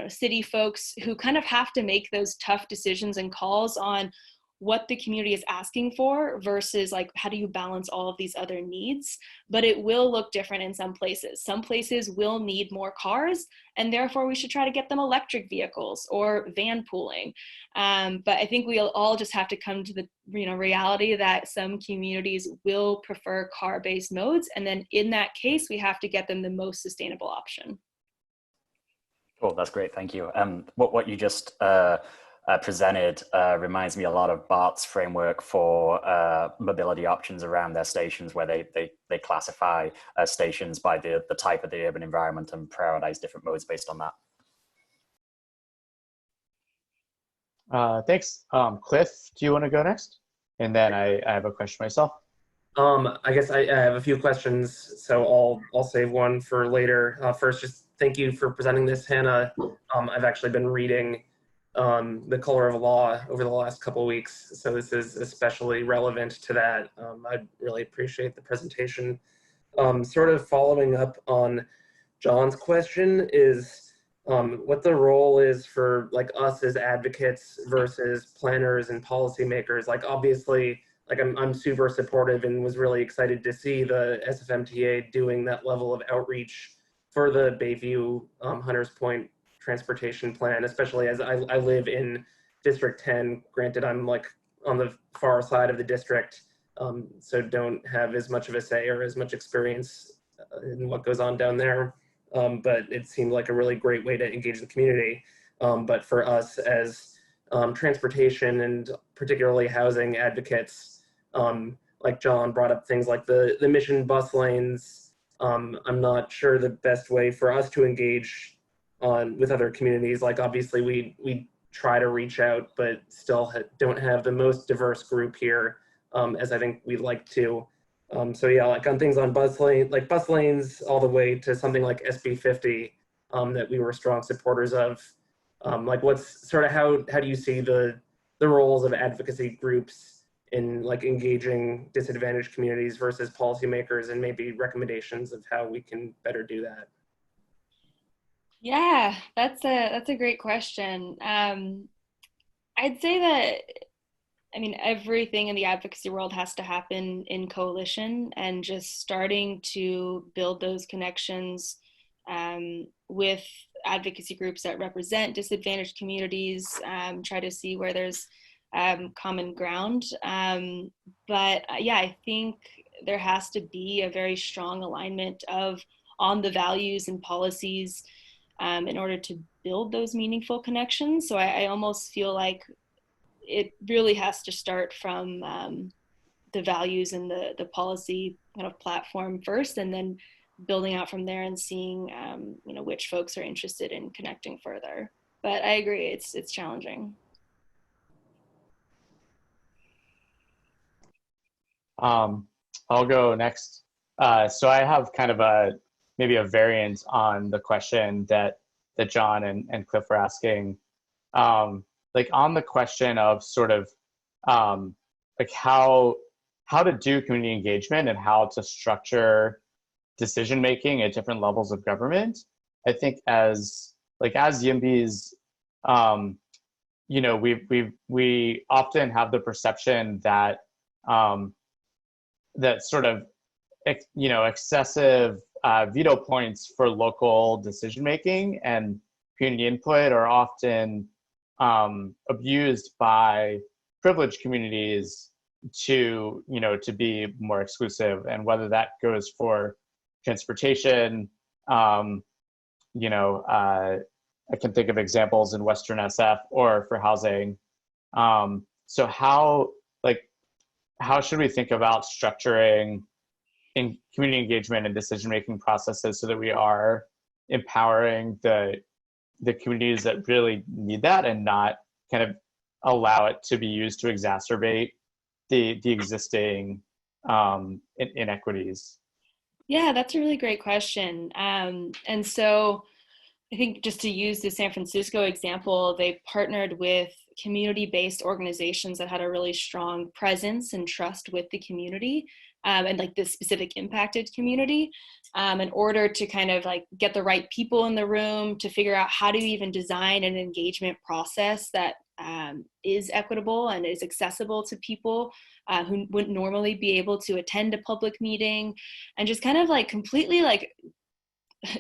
city folks who kind of have to make those tough decisions and calls on what the community is asking for versus like how do you balance all of these other needs. But it will look different in some places. Some places will need more cars, and therefore we should try to get them electric vehicles or van pooling. But I think we'll all just have to come to the reality that some communities will prefer car-based modes, and then in that case we have to get them the most sustainable option. Cool, that's great, thank you. What you just presented reminds me a lot of BART's framework for mobility options around their stations, where they classify stations by the type of the urban environment and prioritize different modes based on that. Thanks. Cliff, do you want to go next? And then I have a question myself. I guess I have a few questions, so I'll save one for later. First, just thank you for presenting this, Hannah. I've actually been reading The Color of Law over the last couple of weeks, so this is especially relevant to that. I really appreciate the presentation. Sort of following up on John's question is what the role is for like us as advocates versus planners and policymakers. Like obviously, like I'm super supportive and was really excited to see the SFMTA doing that level of outreach for the Bayview Hunters Point transportation plan, especially as I live in District 10. Granted, I'm like on the far side of the district, so don't have as much of a say or as much experience in what goes on down there. But it seemed like a really great way to engage the community. But for us as transportation and particularly housing advocates, like John brought up things like the Mission bus lanes. I'm not sure the best way for us to engage with other communities. Like obviously we try to reach out, but still don't have the most diverse group here as I think we'd like to. So yeah, like on things on bus lanes all the way to something like SB 50 that we were strong supporters of. Like what's sort of how do you see the roles of advocacy groups in like engaging disadvantaged communities versus policymakers, and maybe recommendations of how we can better do that? Yeah, that's a great question. I'd say that, I mean, everything in the advocacy world has to happen in coalition, and just starting to build those connections with advocacy groups that represent disadvantaged communities, try to see where there's common ground. But yeah, I think there has to be a very strong alignment on the values and policies in order to build those meaningful connections. So I almost feel like it really has to start from the values and the policy kind of platform first, and then building out from there and seeing which folks are interested in connecting further. But I agree, it's challenging. I'll go next. So I have kind of maybe a variant on the question that John and Cliff were asking. Like on the question of sort of like how to do community engagement and how to structure decision making at different levels of government. I think as YIMBYs, we often have the perception that that sort of excessive veto points for local decision making and community input are often abused by privileged communities to be more exclusive, and whether that goes for transportation, I can think of examples in Western SF, or for housing. So how should we think about structuring in community engagement and decision-making processes so that we are empowering the communities that really need that, and not kind of allow it to be used to exacerbate the existing inequities? Yeah, that's a really great question. And so I think, just to use the San Francisco example, they partnered with community-based organizations that had a really strong presence and trust with the community, and like the specific impacted community, in order to kind of like get the right people in the room to figure out how to even design an engagement process that is equitable and is accessible to people who wouldn't normally be able to attend a public meeting, and just kind of like completely like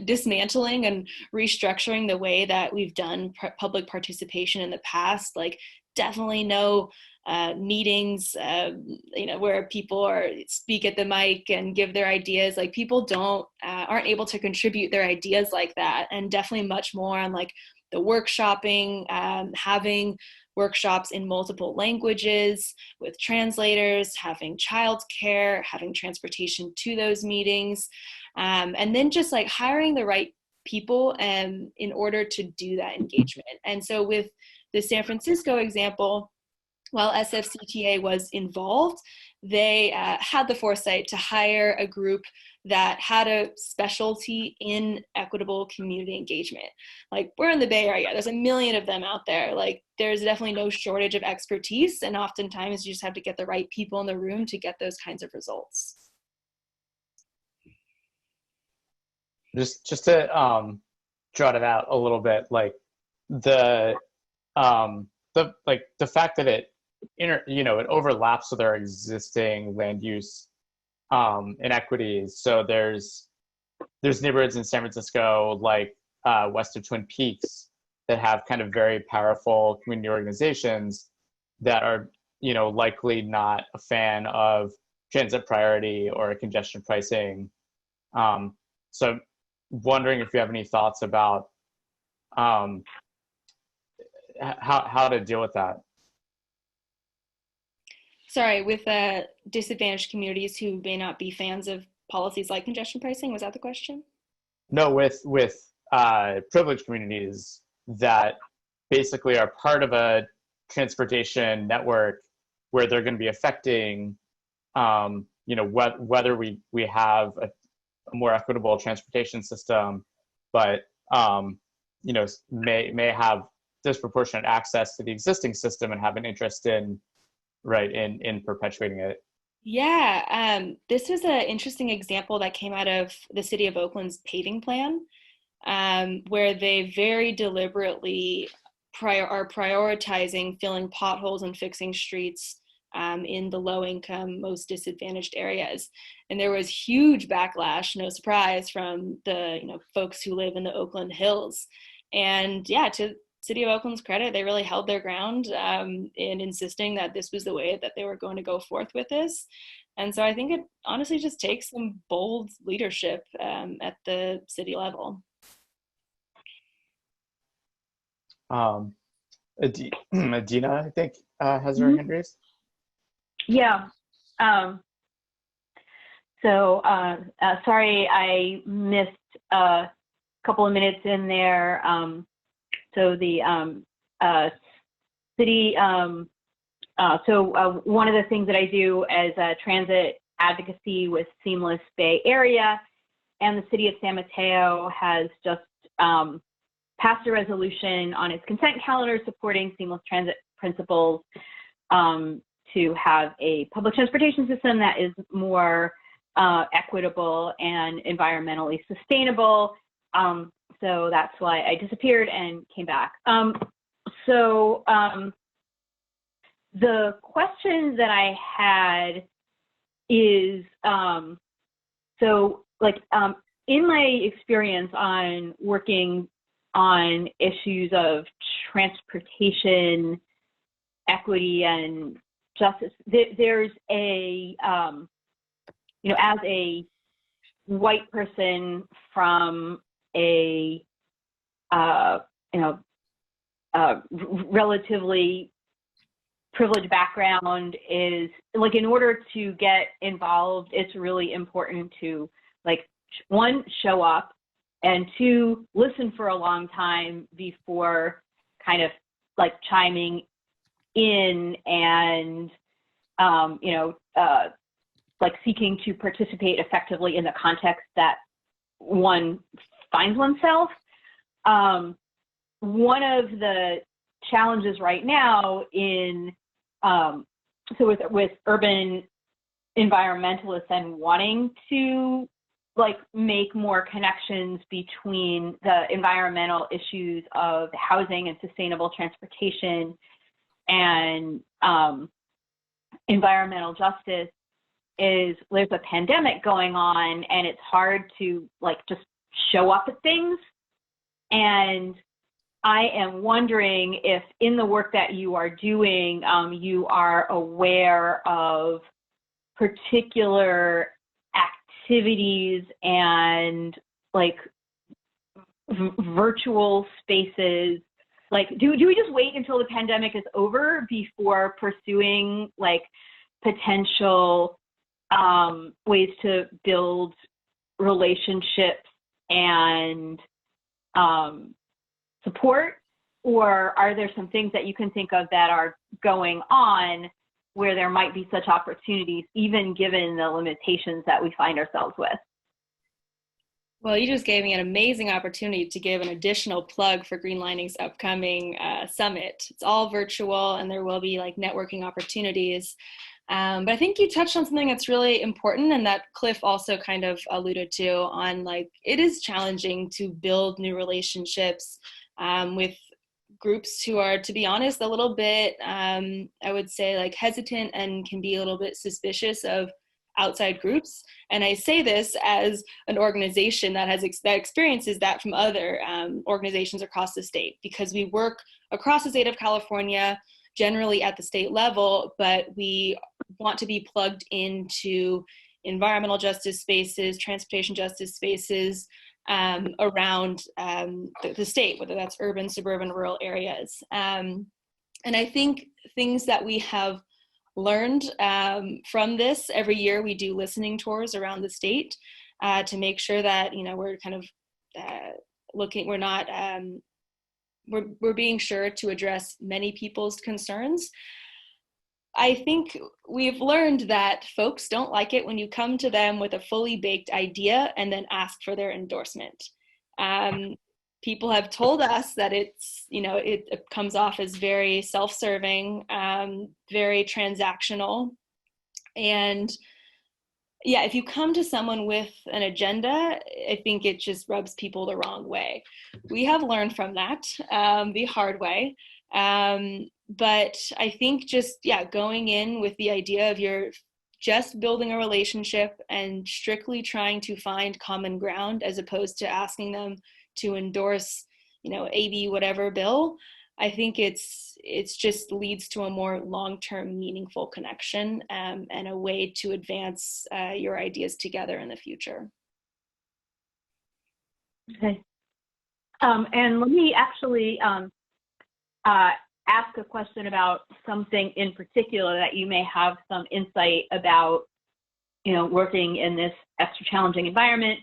dismantling and restructuring the way that we've done public participation in the past. Like, definitely no meetings where people speak at the mic and give their ideas. Like, people aren't able to contribute their ideas like that, and definitely much more on like the workshopping, having workshops in multiple languages with translators, having childcare, having transportation to those meetings, and then just like hiring the right people in order to do that engagement. And so with the San Francisco example, while SFCTA was involved, they had the foresight to hire a group that had a specialty in equitable community engagement. Like, we're in the Bay Area, there's a million of them out there. Like, there's definitely no shortage of expertise, and oftentimes you just have to get the right people in the room to get those kinds of results. Just to draw it out a little bit, like the fact that it overlaps with our existing land use inequities. So there's neighborhoods in San Francisco, like west of Twin Peaks, that have kind of very powerful community organizations that are likely not a fan of transit priority or congestion pricing. So wondering if you have any thoughts about how to deal with that. Sorry, with disadvantaged communities who may not be fans of policies like congestion pricing, was that the question? No, with privileged communities that basically are part of a transportation network where they're going to be affecting, whether we have a more equitable transportation system, but may have disproportionate access to the existing system and have an interest in perpetuating it. Yeah, this was an interesting example that came out of the city of Oakland's paving plan, where they very deliberately are prioritizing filling potholes and fixing streets in the low-income, most disadvantaged areas. And there was huge backlash, no surprise, from the folks who live in the Oakland Hills. And yeah, to City of Oakland's credit, they really held their ground in insisting that this was the way that they were going to go forth with this. And so I think it honestly just takes some bold leadership at the city level. Adina, I think, has her hand raised. Yeah. Sorry I missed a couple of minutes in there. So the city, one of the things that I do as transit advocacy with Seamless Bay Area, and the city of San Mateo has just passed a resolution on its consent calendar supporting seamless transit principles to have a public transportation system that is more equitable and environmentally sustainable. So that's why I disappeared and came back. The question that I had is, in my experience on working on issues of transportation equity and justice, there's a, as a white person from a, relatively privileged background, is like, in order to get involved, it's really important to, like, one, show up, and two, listen for a long time before kind of like chiming in and, like seeking to participate effectively in the context that one finds oneself. One of the challenges right now in, with urban environmentalists and wanting to like make more connections between the environmental issues of housing and sustainable transportation and environmental justice, is there's a pandemic going on and it's hard to like just show up at things. And I am wondering if in the work that you are doing, you are aware of particular activities and like virtual spaces. Like, do we just wait until the pandemic is over before pursuing like potential ways to build relationships and support? Or are there some things that you can think of that are going on where there might be such opportunities, even given the limitations that we find ourselves with? Well, you just gave me an amazing opportunity to give an additional plug for Greenlining's upcoming summit. It's all virtual and there will be like networking opportunities. But I think you touched on something that's really important and that Cliff also kind of alluded to on, like, it is challenging to build new relationships with groups who are, to be honest, a little bit, I would say, like hesitant and can be a little bit suspicious of outside groups. And I say this as an organization that has that experiences that from other organizations across the state, because we work across the state of California, generally at the state level, but we want to be plugged into environmental justice spaces, transportation justice spaces around the state, whether that's urban, suburban, rural areas. And I think things that we have learned from this, every year we do listening tours around the state to make sure that, we're kind of we're being sure to address many people's concerns. I think we've learned that folks don't like it when you come to them with a fully baked idea and then ask for their endorsement. People have told us that it's, it comes off as very self-serving, very transactional. And yeah, if you come to someone with an agenda, I think it just rubs people the wrong way. We have learned from that the hard way. But I think just, going in with the idea of you're just building a relationship and strictly trying to find common ground as opposed to asking them to endorse, AB whatever bill, I think it's just leads to a more long-term meaningful connection and a way to advance your ideas together in the future. Okay. And let me actually ask a question about something in particular that you may have some insight about, working in this extra challenging environment.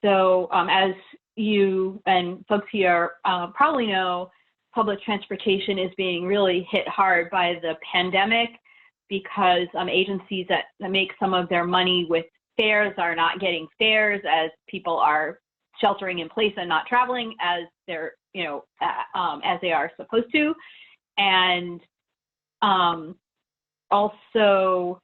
So as you and folks here probably know, public transportation is being really hit hard by the pandemic because agencies that make some of their money with fares are not getting fares as people are sheltering in place and not traveling as they're, as they are supposed to. And also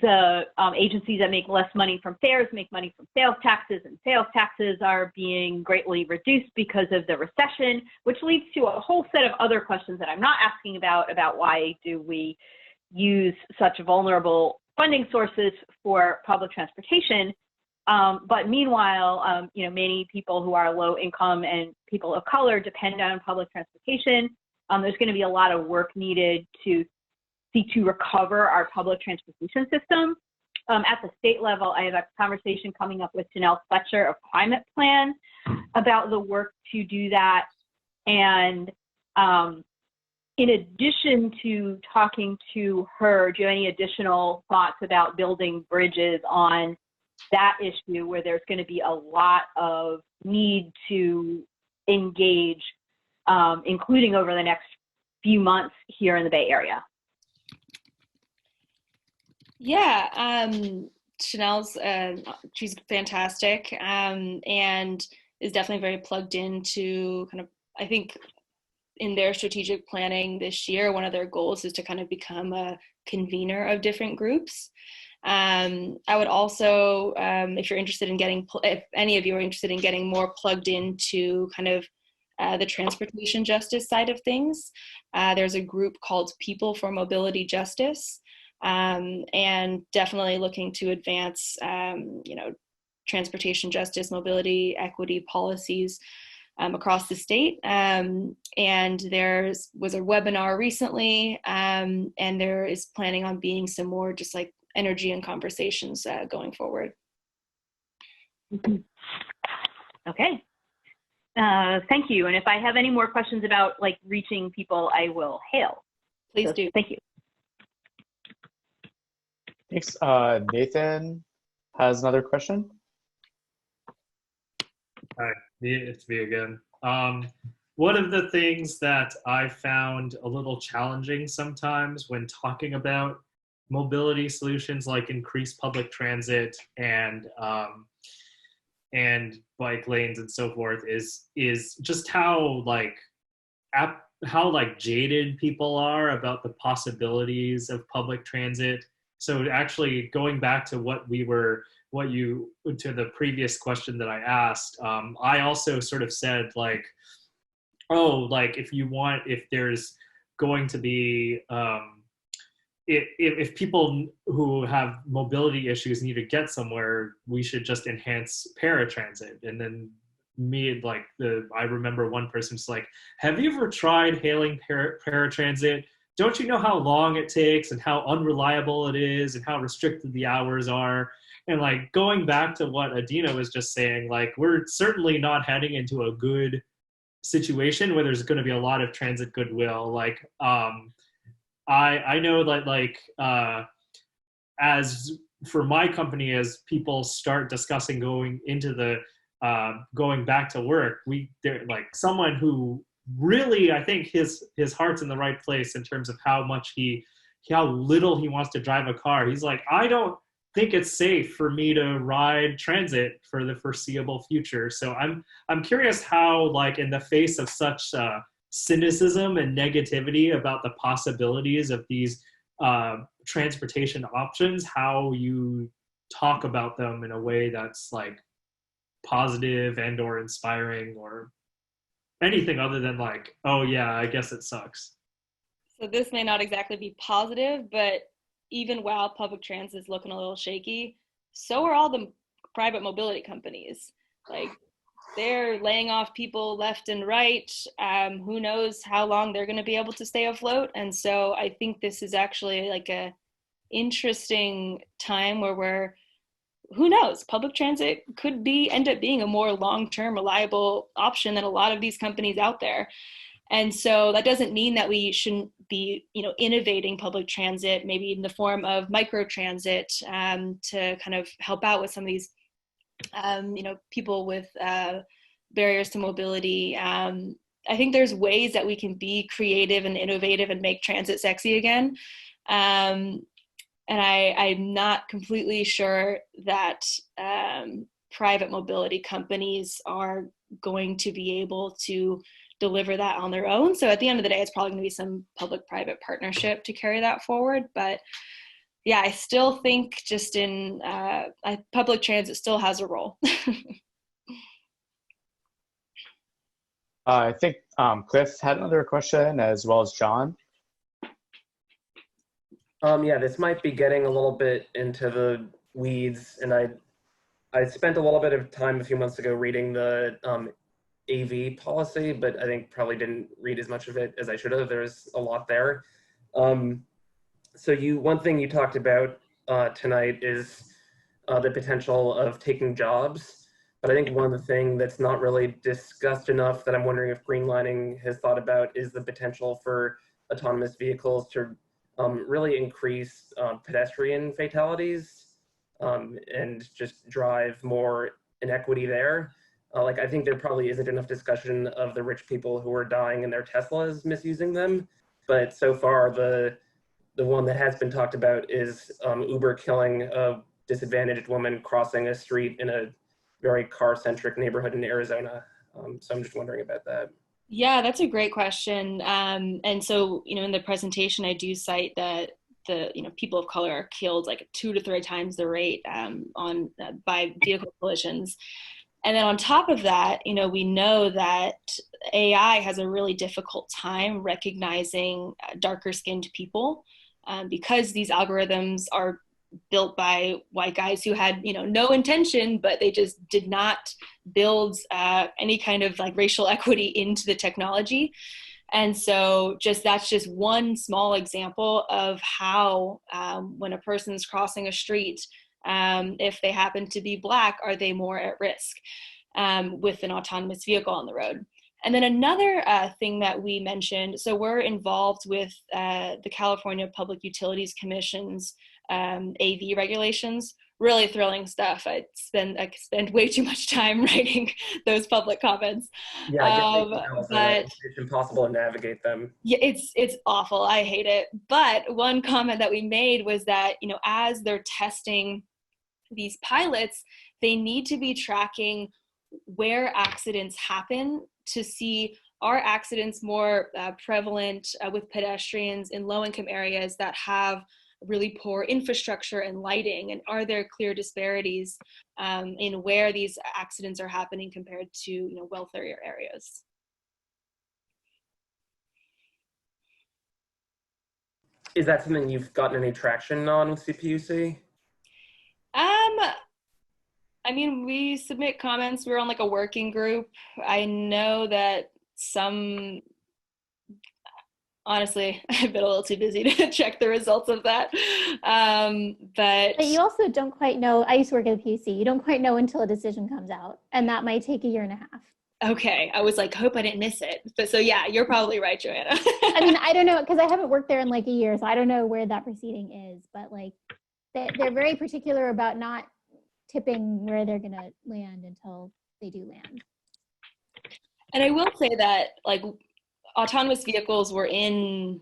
the agencies that make less money from fares make money from sales taxes, and sales taxes are being greatly reduced because of the recession, which leads to a whole set of other questions that I'm not asking about why do we use such vulnerable funding sources for public transportation. But meanwhile, many people who are low income and people of color depend on public transportation. There's going to be a lot of work needed to seek to recover our public transportation system. At the state level, I have a conversation coming up with Janelle Fletcher of Climate Plan about the work to do that. And in addition to talking to her, do you have any additional thoughts about building bridges on that issue where there's going to be a lot of need to engage, including over the next few months here in the Bay Area? Yeah, Chanel's, she's fantastic, and is definitely very plugged into kind of, I think in their strategic planning this year, one of their goals is to kind of become a convener of different groups. I would also, if you're interested in if any of you are interested in getting more plugged into kind of the transportation justice side of things, there's a group called People for Mobility Justice. And definitely looking to advance, transportation justice, mobility, equity policies across the state. And there was a webinar recently, and there is planning on being some more just like energy and conversations going forward. Okay. Thank you. And if I have any more questions about like reaching people, I will hail. Please do. Thank you. Thanks. Nathan has another question. Hi, it's me again. One of the things that I found a little challenging sometimes when talking about mobility solutions like increased public transit and bike lanes and so forth is just how jaded people are about the possibilities of public transit. So actually going back to to the previous question that I asked, I also sort of said if there's going to be, if people who have mobility issues need to get somewhere, we should just enhance paratransit. And then I remember one person's like, have you ever tried hailing paratransit? Don't you know how long it takes and how unreliable it is and how restricted the hours are? And going back to what Adina was just saying, we're certainly not heading into a good situation where there's going to be a lot of transit goodwill. I know that as for my company, as people start discussing going back to work, they're someone who really, I think his heart's in the right place in terms of how little he wants to drive a car. He's like, I don't think it's safe for me to ride transit for the foreseeable future. So I'm curious how, in the face of such cynicism and negativity about the possibilities of these transportation options, how you talk about them in a way that's positive and or inspiring or anything other than oh yeah, I guess it sucks. So this may not exactly be positive, but even while public transit is looking a little shaky, so are all the private mobility companies. They're laying off people left and right. Who knows how long they're going to be able to stay afloat. And so I think this is actually a interesting time where we're who knows, public transit could end up being a more long-term reliable option than a lot of these companies out there. And so that doesn't mean that we shouldn't be, innovating public transit, maybe in the form of microtransit, to kind of help out with some of these, people with barriers to mobility. I think there's ways that we can be creative and innovative and make transit sexy again. And I'm not completely sure that private mobility companies are going to be able to deliver that on their own. So at the end of the day, it's probably going to be some public-private partnership to carry that forward. But yeah, I still think just in public transit still has a role. I think Cliff had another question, as well as John. Yeah, this might be getting a little bit into the weeds, and I spent a little bit of time a few months ago reading the AV policy, but I think probably didn't read as much of it as I should have. There's a lot there. So one thing you talked about tonight is the potential of taking jobs, but I think one of the things that's not really discussed enough that I'm wondering if Greenlining has thought about is the potential for autonomous vehicles to really increase pedestrian fatalities and just drive more inequity there. I think there probably isn't enough discussion of the rich people who are dying in their Teslas misusing them, but so far the one that has been talked about is Uber killing a disadvantaged woman crossing a street in a very car-centric neighborhood in Arizona. So I'm just wondering about that. Yeah, that's a great question. And so, in the presentation, I do cite that people of color are killed like 2 to 3 times the rate by vehicle collisions. And then on top of that, we know that AI has a really difficult time recognizing darker skinned people because these algorithms are built by white guys who had, no intention, but they just did not build any kind of like racial equity into the technology. And so that's just one small example of how when a person's crossing a street, if they happen to be Black, are they more at risk with an autonomous vehicle on the road? And then another thing that we mentioned, so we're involved with the California Public Utilities Commission's AV regulations. Really thrilling stuff. I spend way too much time writing those public comments. Yeah, I get but it's impossible to navigate them. Yeah, it's awful. I hate it. But one comment that we made was that, as they're testing these pilots, they need to be tracking where accidents happen to see, are accidents more prevalent with pedestrians in low-income areas that have really poor infrastructure and lighting, and are there clear disparities in where these accidents are happening compared to wealthier areas. Is that something you've gotten any traction on with CPUC? I mean, we submit comments. We're on like a working group. I know that honestly, I've been a little too busy to check the results of that. But you also don't quite know. I used to work at the PUC. You don't quite know until a decision comes out, and that might take 1.5 years. Okay, I was like, hope I didn't miss it. But so yeah, you're probably right, Joanna. I mean, I don't know, because I haven't worked there in like 1 year, so I don't know where that proceeding is. But like, they're very particular about not tipping where they're gonna land until they do land. And I will say that like autonomous vehicles were in,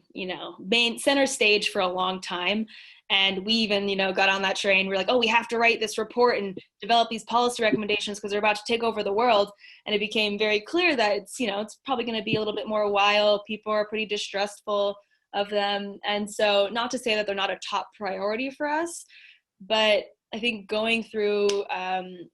main center stage for a long time. And we even, got on that train. We're like, oh, we have to write this report and develop these policy recommendations because they're about to take over the world. And it became very clear that it's probably going to be a little bit more a while. People are pretty distrustful of them. And so not to say that they're not a top priority for us, but I think going through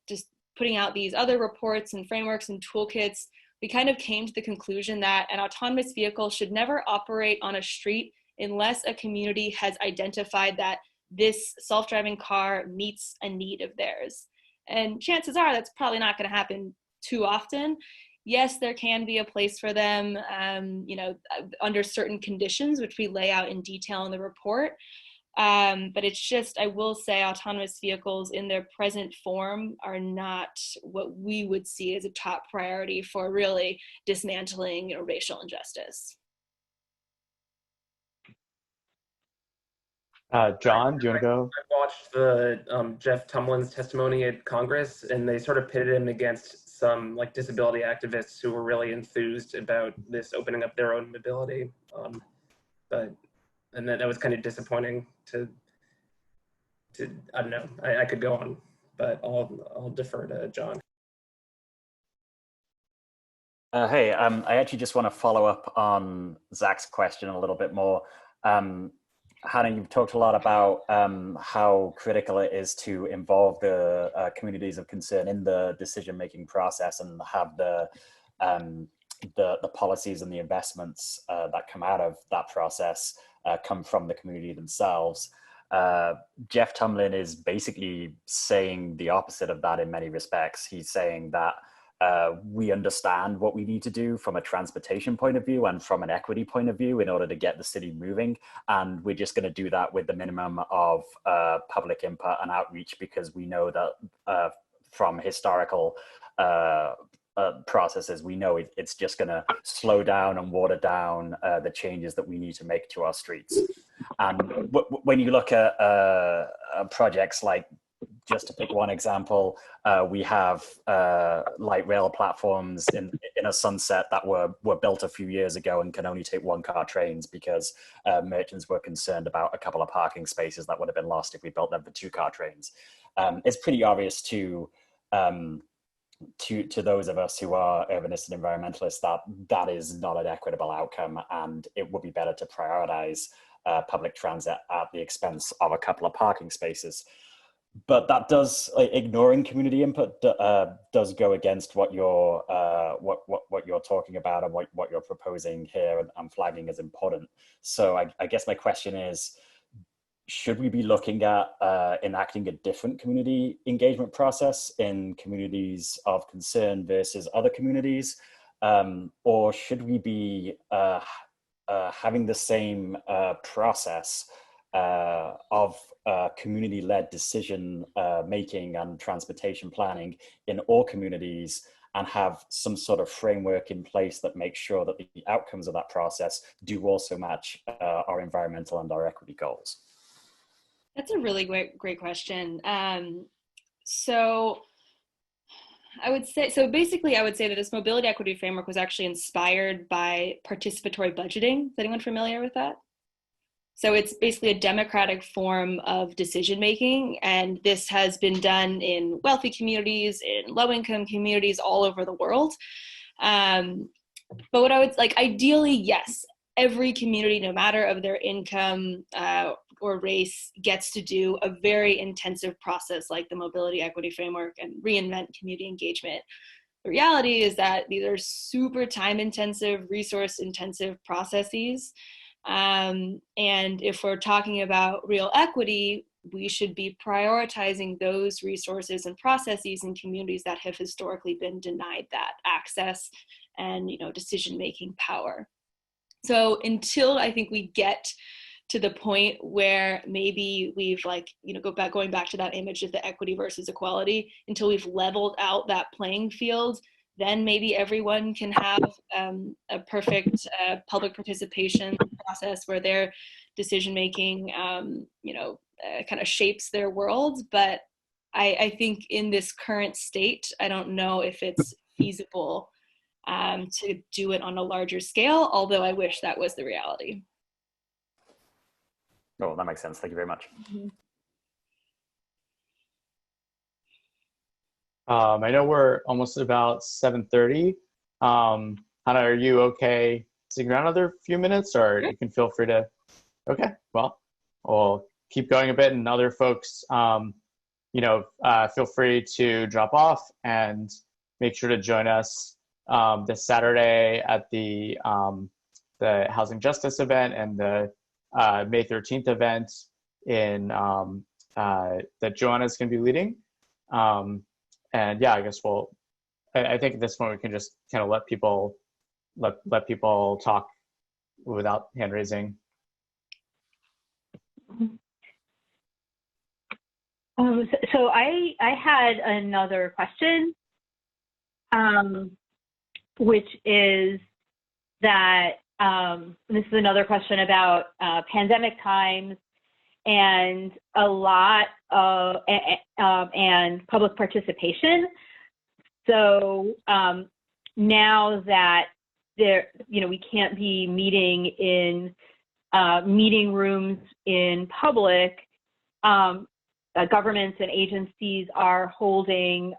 just putting out these other reports and frameworks and toolkits, we kind of came to the conclusion that an autonomous vehicle should never operate on a street unless a community has identified that this self-driving car meets a need of theirs. And chances are that's probably not going to happen too often. Yes, there can be a place for them, under certain conditions, which we lay out in detail in the report. But it's just, I will say, autonomous vehicles in their present form are not what we would see as a top priority for really dismantling, racial injustice. John, do you want to go? I watched the Jeff Tumlin's testimony at Congress, and they sort of pitted him against some like disability activists who were really enthused about this opening up their own mobility. And that was kind of disappointing to I don't know. I could go on, but I'll defer to John. Hey, I actually just want to follow up on Zach's question a little bit more. Hannah, you've talked a lot about how critical it is to involve the communities of concern in the decision-making process and have the policies and the investments that come out of that process come from the community themselves. Jeff Tumlin is basically saying the opposite of that in many respects. He's saying that we understand what we need to do from a transportation point of view and from an equity point of view in order to get the city moving. And we're just going to do that with the minimum of public input and outreach, because we know that from historical processes, we know it's just going to slow down and water down the changes that we need to make to our streets. And when you look at projects like, just to pick one example, we have light rail platforms in a Sunset that were built a few years ago and can only take one-car trains because merchants were concerned about a couple of parking spaces that would have been lost if we built them for two-car trains. It's pretty obvious to those of us who are urbanists and environmentalists that is not an equitable outcome, and it would be better to prioritize public transit at the expense of a couple of parking spaces. But that does, ignoring community input does go against what you're talking about and what you're proposing here and flagging as important. So I guess my question is, should we be looking at enacting a different community engagement process in communities of concern versus other communities? Or should we be having the same process of community-led decision making and transportation planning in all communities, and have some sort of framework in place that makes sure that the outcomes of that process do also match our environmental and our equity goals? That's a really great question. So I would say that this mobility equity framework was actually inspired by participatory budgeting. Is anyone familiar with that? So it's basically a democratic form of decision making, and this has been done in wealthy communities, in low-income communities all over the world. But what I would ideally, yes, every community, no matter of their income or race, gets to do a very intensive process like the mobility equity framework and reinvent community engagement. The reality is that these are super time-intensive, resource-intensive processes. And if we're talking about real equity, we should be prioritizing those resources and processes in communities that have historically been denied that access and, decision-making power. So until I think we get to the point where maybe we've going back to that image of the equity versus equality, until we've leveled out that playing field, then maybe everyone can have a perfect public participation process where their decision making, kind of shapes their world. But I think in this current state, I don't know if it's feasible to do it on a larger scale, although I wish that was the reality. Oh, that makes sense. Thank you very much. Mm-hmm. I know we're almost about 7:30. Hannah, are you okay sticking around another few minutes, or you can feel free to? Okay, well, we'll keep going a bit, and other folks, feel free to drop off and make sure to join us this Saturday at the Housing Justice event and the May 13th event that Joanna's going to be leading. And yeah, I guess I think at this point we can just kind of let people talk without hand raising. So I had another question, which is that this is another question about pandemic times and a lot of and public participation. So now that we can't be meeting in meeting rooms in public, governments and agencies are holding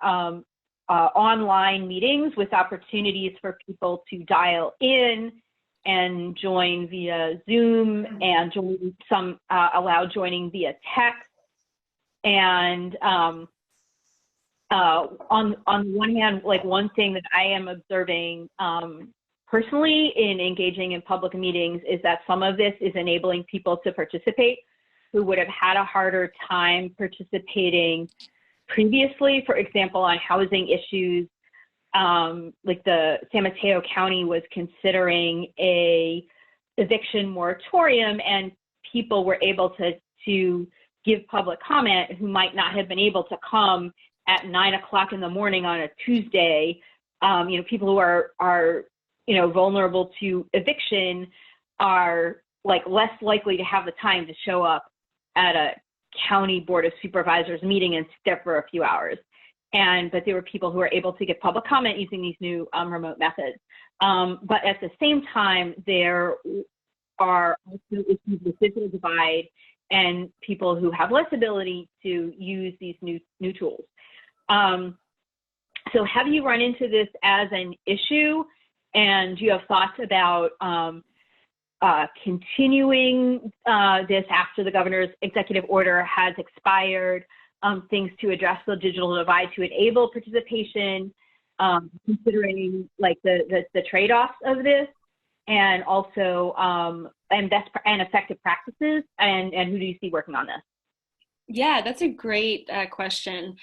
online meetings with opportunities for people to dial in and join via Zoom, and allow joining via text. And on one hand, like one thing that I am observing personally in engaging in public meetings is that some of this is enabling people to participate who would have had a harder time participating previously. For example, on housing issues, like the San Mateo County was considering a eviction moratorium, and people were able to give public comment who might not have been able to come at 9 o'clock in the morning on a Tuesday. People who are vulnerable to eviction are like less likely to have the time to show up at a county board of supervisors meeting and sit there for a few hours. But there were people who were able to give public comment using these new remote methods. But at the same time, there are also issues with digital divide and people who have less ability to use these new tools. So have you run into this as an issue? And do you have thoughts about continuing this after the governor's executive order has expired, things to address the digital divide to enable participation, considering like the trade-offs of this, and also and effective practices, and who do you see working on this? Yeah, that's a great question.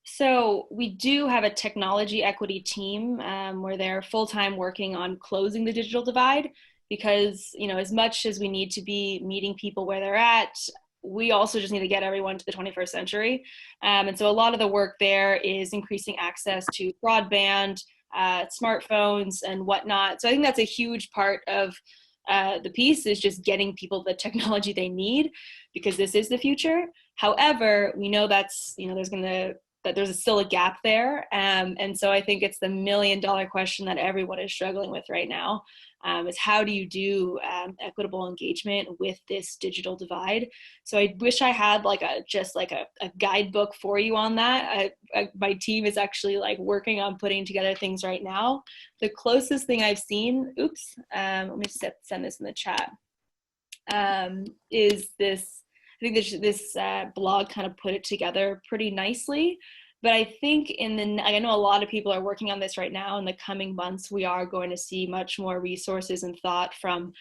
So we do have a technology equity team where they're full-time working on closing the digital divide, because as much as we need to be meeting people where they're at, we also just need to get everyone to the 21st century. And so a lot of the work there is increasing access to broadband, smartphones, and whatnot. So I think that's a huge part of the piece, is just getting people the technology they need, because this is the future. However, we know that's, there's still a gap there. And so I think it's the $1 million question that everyone is struggling with right now, is how do you do equitable engagement with this digital divide? So I wish I had just a guidebook for you on that. My team is actually working on putting together things right now. The closest thing I've seen, let me send this in the chat, is this. I think this blog kind of put it together pretty nicely. But I think I know a lot of people are working on this right now. In the coming months, we are going to see much more resources and thought from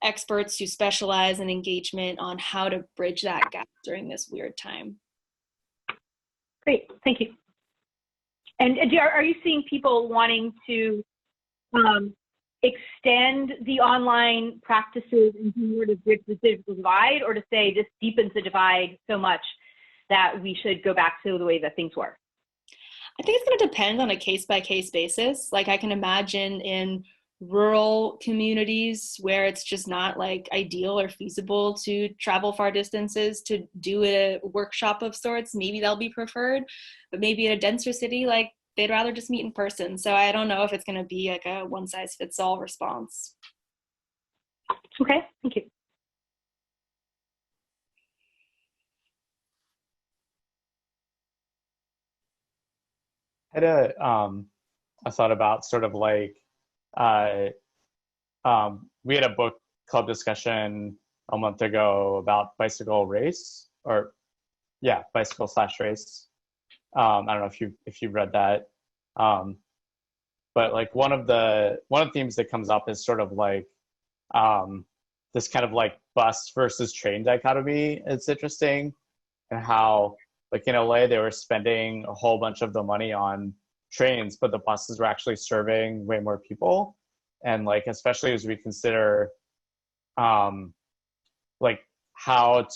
experts who specialize in engagement on how to bridge that gap during this weird time. Great, thank you. And are you seeing people wanting to extend the online practices in order to bridge the digital divide, or to say this deepens the divide so much that we should go back to the way that things were? I think it's going to depend on a case-by-case basis. I can imagine in rural communities where it's just not ideal or feasible to travel far distances to do a workshop of sorts, maybe they'll be preferred. But maybe in a denser city, they'd rather just meet in person. So I don't know if it's going to be a one-size-fits-all response. Okay, thank you. I had a thought about sort of we had a book club discussion a month ago about bicycle race, or bicycle/race. I don't know if you've read that, but one of the themes that comes up is sort of this kind of bus versus train dichotomy. It's interesting, and how in LA they were spending a whole bunch of the money on trains, but the buses were actually serving way more people. And especially as we consider how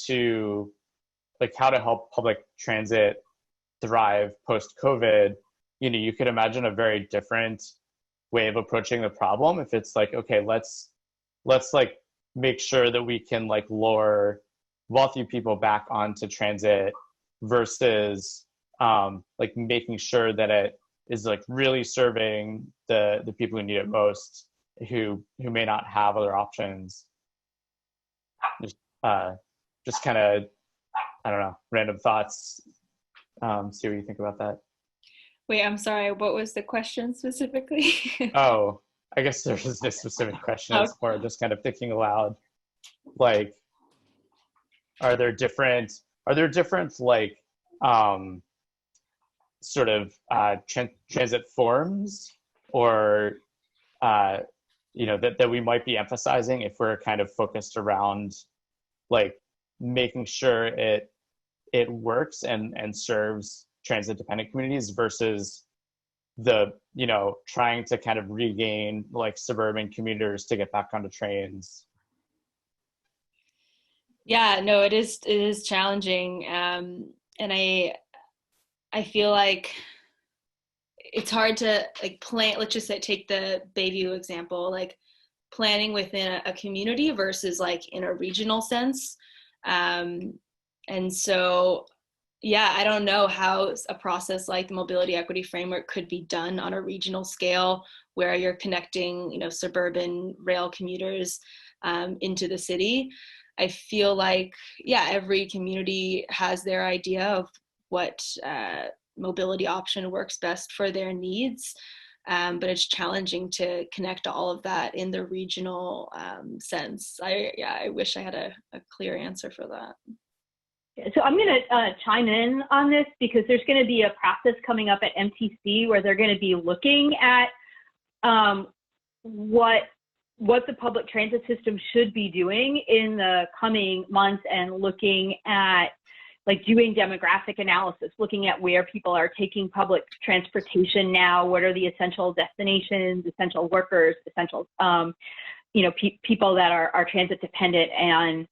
to like how to help public transit thrive post-COVID, you could imagine a very different way of approaching the problem. If it's like, okay, let's like make sure that we can like lure wealthy people back onto transit versus like making sure that it is like really serving the people who need it most, who may not have other options. Just kind of, I don't know, random thoughts. See what you think about that. Wait, I'm sorry. What was the question specifically? Oh, I guess there was no specific question. It's more just kind of thinking aloud. Like, are there different like sort of transit forms, or that we might be emphasizing if we're kind of focused around like making sure it works and serves transit dependent communities versus the trying to kind of regain like suburban commuters to get back onto trains. Yeah, no, it is challenging, and I feel like it's hard to like plan. Let's just say take the Bayview example, like planning within a community versus like in a regional sense. And so, yeah, I don't know how a process like the mobility equity framework could be done on a regional scale where you're connecting, suburban rail commuters into the city. I feel like, yeah, every community has their idea of what mobility option works best for their needs. But it's challenging to connect all of that in the regional sense. I wish I had a clear answer for that. So I'm going to chime in on this because there's going to be a process coming up at MTC where they're going to be looking at what the public transit system should be doing in the coming months, and looking at like doing demographic analysis, looking at where people are taking public transportation now, what are the essential destinations, essential workers, essential people that are transit dependent, and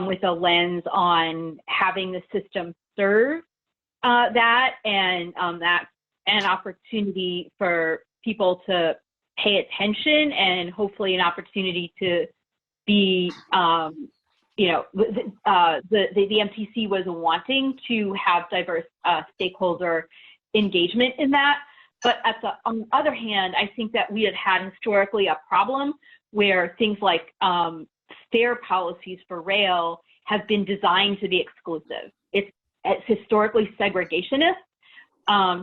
with a lens on having the system serve that, and that an opportunity for people to pay attention, and hopefully an opportunity to be, the MTC was wanting to have diverse stakeholder engagement in that. But on the other hand, I think that we have had historically a problem where things like fare policies for rail have been designed to be exclusive. It's historically segregationist.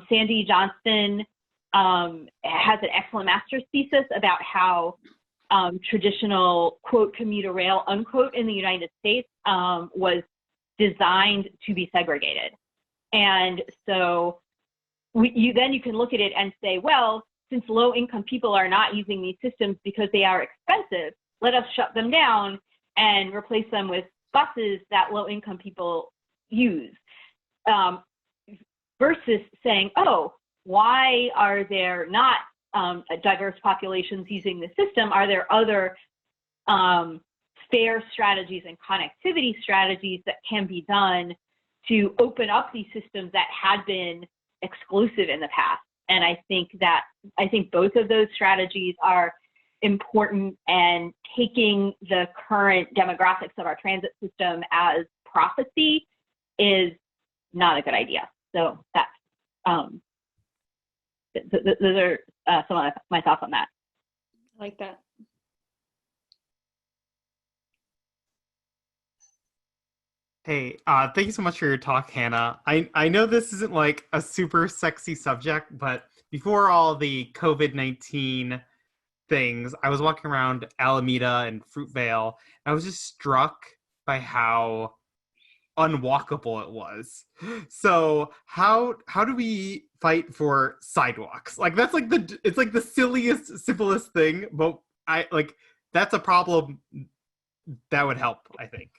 Sandy Johnston has an excellent master's thesis about how traditional, quote, commuter rail, unquote, in the United States was designed to be segregated. And so you can look at it and say, well, since low-income people are not using these systems because they are expensive, let us shut them down and replace them with buses that low-income people use. Versus saying, oh, why are there not diverse populations using the system? Are there other fare strategies and connectivity strategies that can be done to open up these systems that had been exclusive in the past? And I think both of those strategies are important, and taking the current demographics of our transit system as prophecy is not a good idea. So that's those are some of my thoughts on that. I like that. Hey, thank you so much for your talk, Hannah. I know this isn't like a super sexy subject, but before all the COVID-19 things, I was walking around Alameda and Fruitvale, and I was just struck by how unwalkable it was. So how do we fight for sidewalks? Like that's like it's like the silliest, simplest thing, but that's a problem that would help, I think.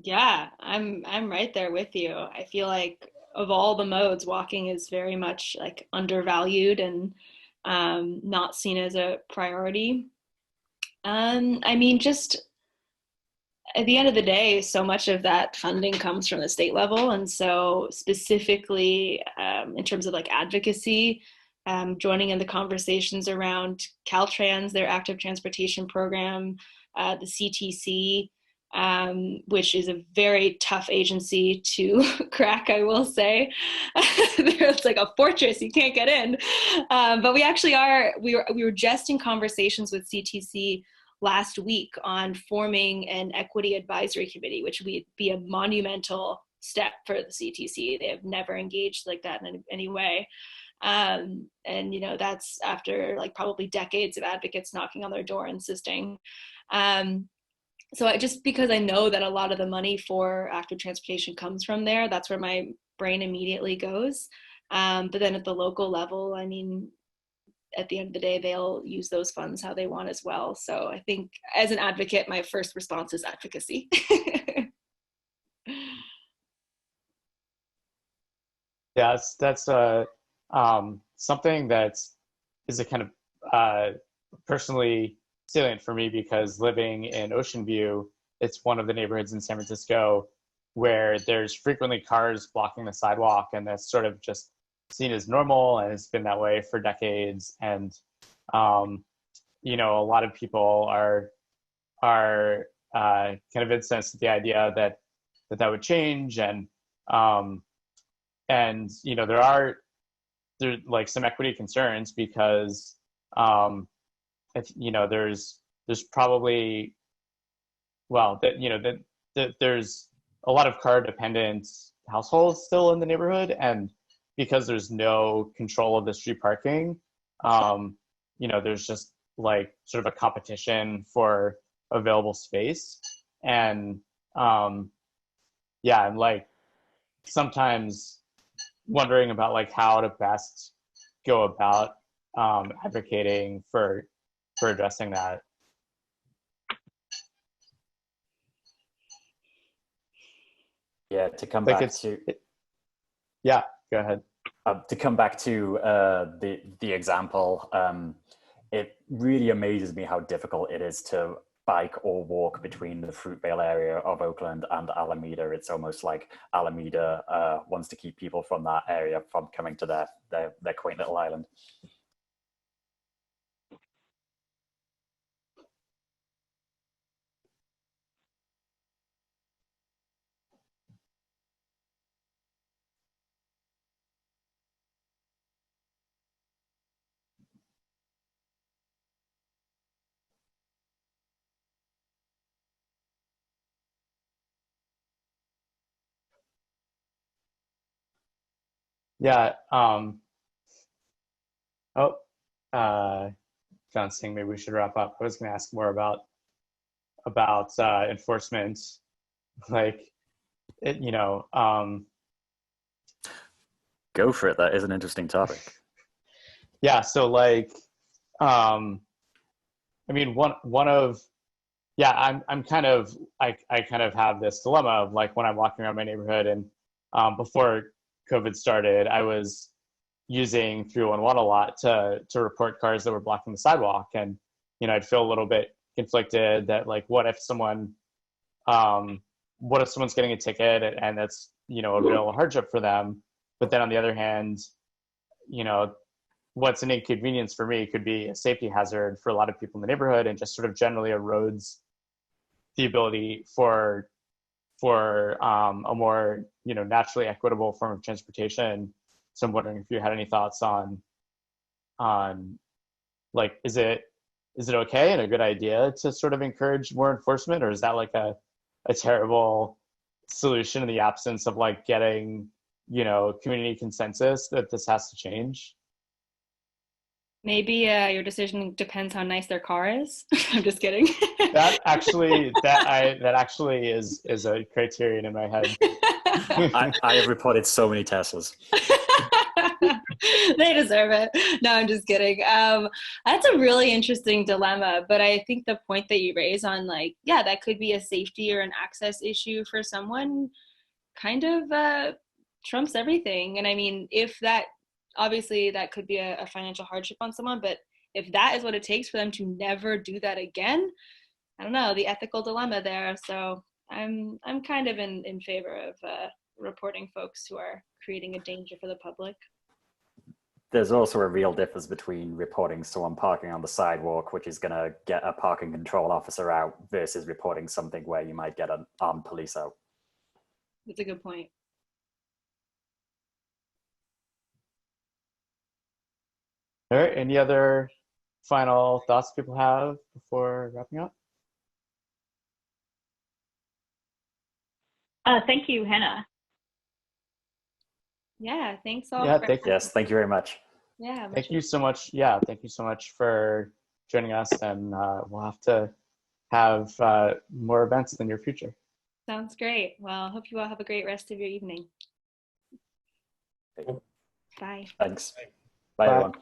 Yeah, I'm right there with you. I feel like of all the modes, walking is very much like undervalued and not seen as a priority. I mean, just at the end of the day, so much of that funding comes from the state level. And so specifically in terms of like advocacy, joining in the conversations around Caltrans, their active transportation program, the CTC, which is a very tough agency to crack, I will say. It's like a fortress, you can't get in. But we actually we were just in conversations with CTC last week on forming an equity advisory committee, which would be a monumental step for the CTC. They have never engaged like that in any way. And, you know, that's after like probably decades of advocates knocking on their door insisting. So just because I know that a lot of the money for active transportation comes from there, that's where my brain immediately goes. But then at the local level, I mean, at the end of the day, they'll use those funds how they want as well. So I think as an advocate, my first response is advocacy. Yeah, that's something that is a kind of personally salient for me, because living in Ocean View, it's one of the neighborhoods in San Francisco where there's frequently cars blocking the sidewalk, and that's sort of just seen as normal, and it's been that way for decades. And you know, a lot of people are kind of incensed at the idea that would change. And you know, there's like some equity concerns, because you know, there's probably, well, that, you know, that there's a lot of car dependent households still in the neighborhood, and because there's no control of the street parking, you know, there's just like sort of a competition for available space. And yeah, I'm like sometimes wondering about like how to best go about advocating for addressing that. Yeah, to come Like back to yeah, go ahead. To come back to the example, it really amazes me how difficult it is to bike or walk between the Fruitvale area of Oakland and Alameda. It's almost like Alameda wants to keep people from that area from coming to their quaint little island. Yeah. John's saying maybe we should wrap up. I was going to ask more about enforcement, like it, you know. Go for it. That is an interesting topic. Yeah. So like, I mean, one of, yeah, I'm kind of, I kind of have this dilemma of like when I'm walking around my neighborhood, and before COVID started, I was using 311 a lot to report cars that were blocking the sidewalk. And, you know, I'd feel a little bit conflicted that like, what if someone's getting a ticket and that's, you know, a real hardship for them. But then on the other hand, you know, what's an inconvenience for me could be a safety hazard for a lot of people in the neighborhood, and just sort of generally erodes the ability for a more, you know, naturally equitable form of transportation. So I'm wondering if you had any thoughts on like, is it okay and a good idea to sort of encourage more enforcement, or is that like a terrible solution in the absence of like getting, you know, community consensus that this has to change? Maybe your decision depends how nice their car is. I'm just kidding. That actually is a criterion in my head. I have reported so many Teslas. They deserve it. No, I'm just kidding. That's a really interesting dilemma, but I think the point that you raise on like, yeah, that could be a safety or an access issue for someone kind of trumps everything. And I mean, if that, obviously that could be a financial hardship on someone, but if that is what it takes for them to never do that again, I don't know, the ethical dilemma there. So I'm kind of in favor of reporting folks who are creating a danger for the public. There's also a real difference between reporting someone parking on the sidewalk, which is going to get a parking control officer out, versus reporting something where you might get an armed police out. That's a good point. All right, any other final thoughts people have before wrapping up? Thank you, Hannah. Yeah, thanks all. Yeah, for thank you. Yes, thank you very much. Yeah, Thank you so much. Yeah, thank you so much for joining us, and we'll have to have more events in the near future. sounds great. Well, hope you all have a great rest of your evening. Bye. Thanks. Bye. Bye everyone.